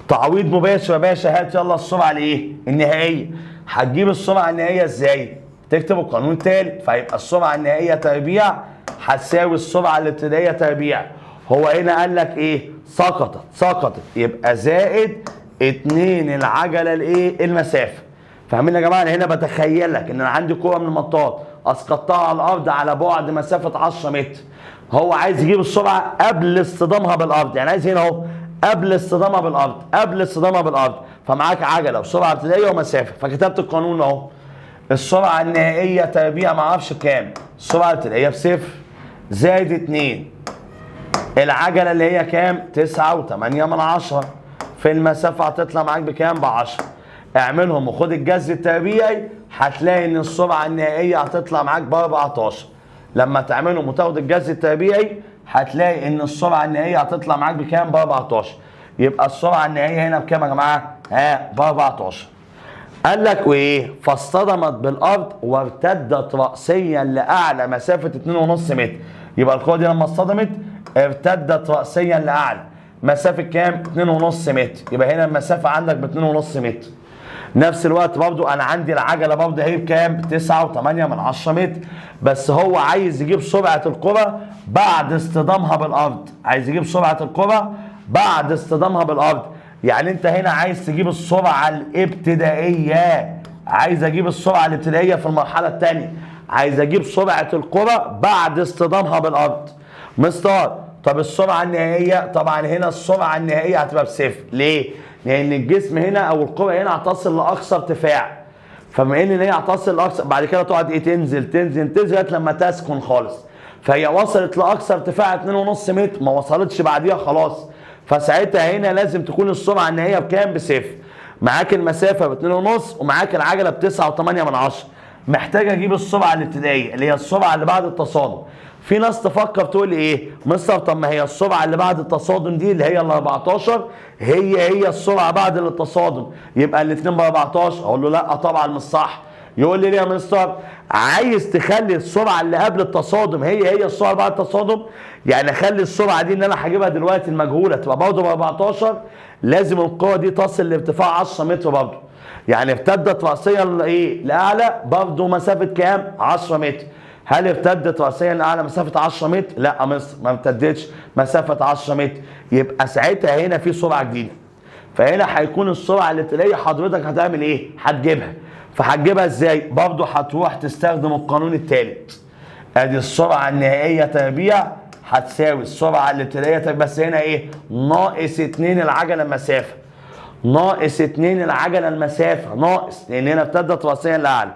تعويض مباشر يا باشا. هات يلا السرعة الايه؟ النهائية. هتجيب السرعة النهائية ازاي؟ تكتب القانون التالت، فيبقى السرعة النهائية تربيع هتساوي السرعة الابتدائية تربيع. هو هنا قال لك ايه؟ سقطت، يبقى زائد 2 العجلة الايه؟ المسافة. فاهمين يا جماعه؟ انا هنا بتخيلك ان انا عندي كوره من المطاط اسقطتها على الارض على بعد مسافه 10 متر. هو عايز يجيب السرعه قبل اصطدامها بالارض، يعني عايز هنا اهو قبل اصطدامها بالارض، قبل اصطدامها بالارض. فمعاك عجله وسرعه ابتدائيه ومسافه، فكتبت القانون اهو. السرعه النهائيه تربيع ما اعرفش كام، السرعه الابتدائيه بصفر زائد 2 العجله اللي هي كام؟ 9.8 في المسافه هتطلع معاك بكام؟ ب10. اعملهم وخد الجذر التربيعي هتلاقي ان السرعه النهائيه هتطلع معاك ب14. لما تعملهم وتاخد الجذر التربيعي هتلاقي ان السرعه النهائيه هتطلع معاك بكام؟ ب14. يبقى السرعه النهائيه هنا بكام يا جماعه؟ ب14. قال لك وايه؟ فاصطدمت بالارض وارتدت راسيا لاعلى مسافه 2.5 متر. يبقى القوه دي لما اصطدمت ارتدت راسيا لاعلى مسافه كام؟ 2.5 متر. يبقى هنا المسافه عندك ب 2.5 متر. نفس الوقت برضو انا عندي العجله برضو اهي بكام؟ 9.8 متر. بس هو عايز يجيب سرعه الكره بعد اصطدامها بالارض، عايز يجيب سرعه الكره بعد اصطدامها بالارض. يعني انت هنا عايز تجيب السرعه الابتدائيه، عايز اجيب السرعه الابتدائيه في المرحله الثانيه، عايز اجيب سرعه الكره بعد اصطدامها بالارض. مستر طب السرعه النهائيه؟ طبعا هنا السرعه النهائيه هتبقى بصفر. ليه؟ لان الجسم هنا او الكره هنا هتصل لاقصى ارتفاع، فبما ان هي هتصل لاقصى بعد كده تقعد ايه؟ تنزل تنزل تنزل لغايه لما تسكن خالص. فهي وصلت لاقصى ارتفاع 2.5 متر، ما وصلتش بعديها خلاص. فساعتها هنا لازم تكون السرعه النهائيه بكام؟ بصفر. معاك المسافه ب2.5 ومعاك العجله ب9.8. محتاج اجيب السرعه الابتدائيه اللي هي السرعه اللي بعد التصادم. في ناس تفكر تقول لي ايه؟ مستر طب ما هي السرعه اللي بعد التصادم دي اللي هي ال 14 هي السرعه بعد التصادم، يبقى الاثنين ب 14. اقول له لا طبعا مش صح. يقول لي ليه يا مستر؟ عايز تخلي السرعه اللي قبل التصادم هي السرعه بعد التصادم؟ يعني اخلي السرعه دي ان انا هجيبها دلوقتي المجهوله تبقى برضه ب 14. لازم القوه دي تصل لارتفاع 10 متر برضه. يعني ارتدت راسيا لايه؟ لاعلى برضه مسافه كام؟ 10 متر. هل ارتدت راسيا لاعلى مسافه 10 متر؟ لا مصر ما ارتدتش مسافه 10 متر. يبقى ساعتها هنا في سرعه جديده. فهنا هيكون السرعه الابتدائيه حضرتك هتعمل ايه؟ هتجيبها. فهتجيبها ازاي؟ برضه هتروح تستخدم القانون الثالث. ادي السرعه النهائيه تربيع هتساوي السرعه الابتدائيه تربيع، بس هنا ايه؟ ناقص 2 العجله المسافه. ناقص 2 العجله المسافه، ناقص لان هنا ابتدت راسيا لاعلى.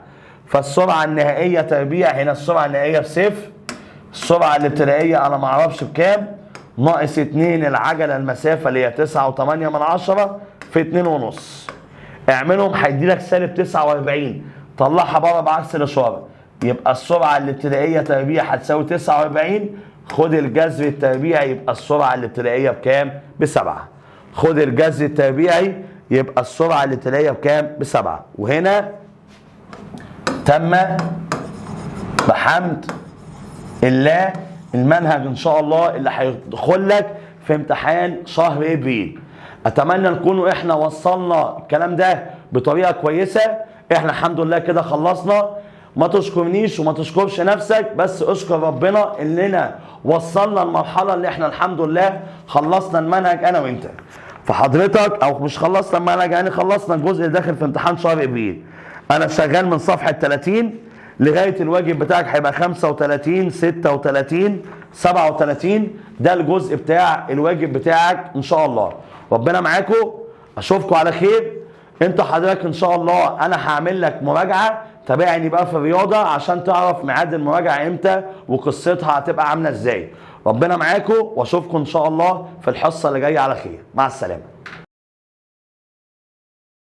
فالسرعه النهائيه تربيع هنا السرعه النهائيه بصفر. السرعه الابتدائيه انا ما اعرفش بكام. ناقص 2 العجله المسافه اللي هي 9.8 في 2.5. اعملهم هيدي لك سالب 49. طلعها بره بعكس الاشاره. يبقى السرعه الابتدائيه تربيع هتساوي 49. خد الجذر التربيعي يبقى السرعه الابتدائيه بكام؟ ب7. خد الجذر التربيعي يبقى السرعه الابتدائيه بكام؟ ب7. وهنا تم بحمد الله المنهج ان شاء الله اللي هيدخل لك في امتحان شهر ابريل. اتمنى نكونوا احنا وصلنا الكلام ده بطريقه كويسه. احنا الحمد لله كده خلصنا. ما تشكرنيش وما تشكرش نفسك، بس اشكر ربنا اننا وصلنا المرحله اللي احنا الحمد لله خلصنا المنهج انا وانت. فحضرتك او مش خلصنا المنهج، يعني خلصنا الجزء اللي داخل في امتحان شهر ابريل. انا شغال من صفحه 30 لغايه الواجب بتاعك هيبقى 35 36 37. ده الجزء بتاع الواجب بتاعك ان شاء الله. ربنا معاكم، اشوفكم على خير. انت حضرتك ان شاء الله انا هعمل لك مراجعه، تابعني بقى في الرياضه عشان تعرف ميعاد المراجعه امتى وقصتها هتبقى عامله ازاي. ربنا معاكم واشوفكم ان شاء الله في الحصه اللي جايه على خير. مع السلامه.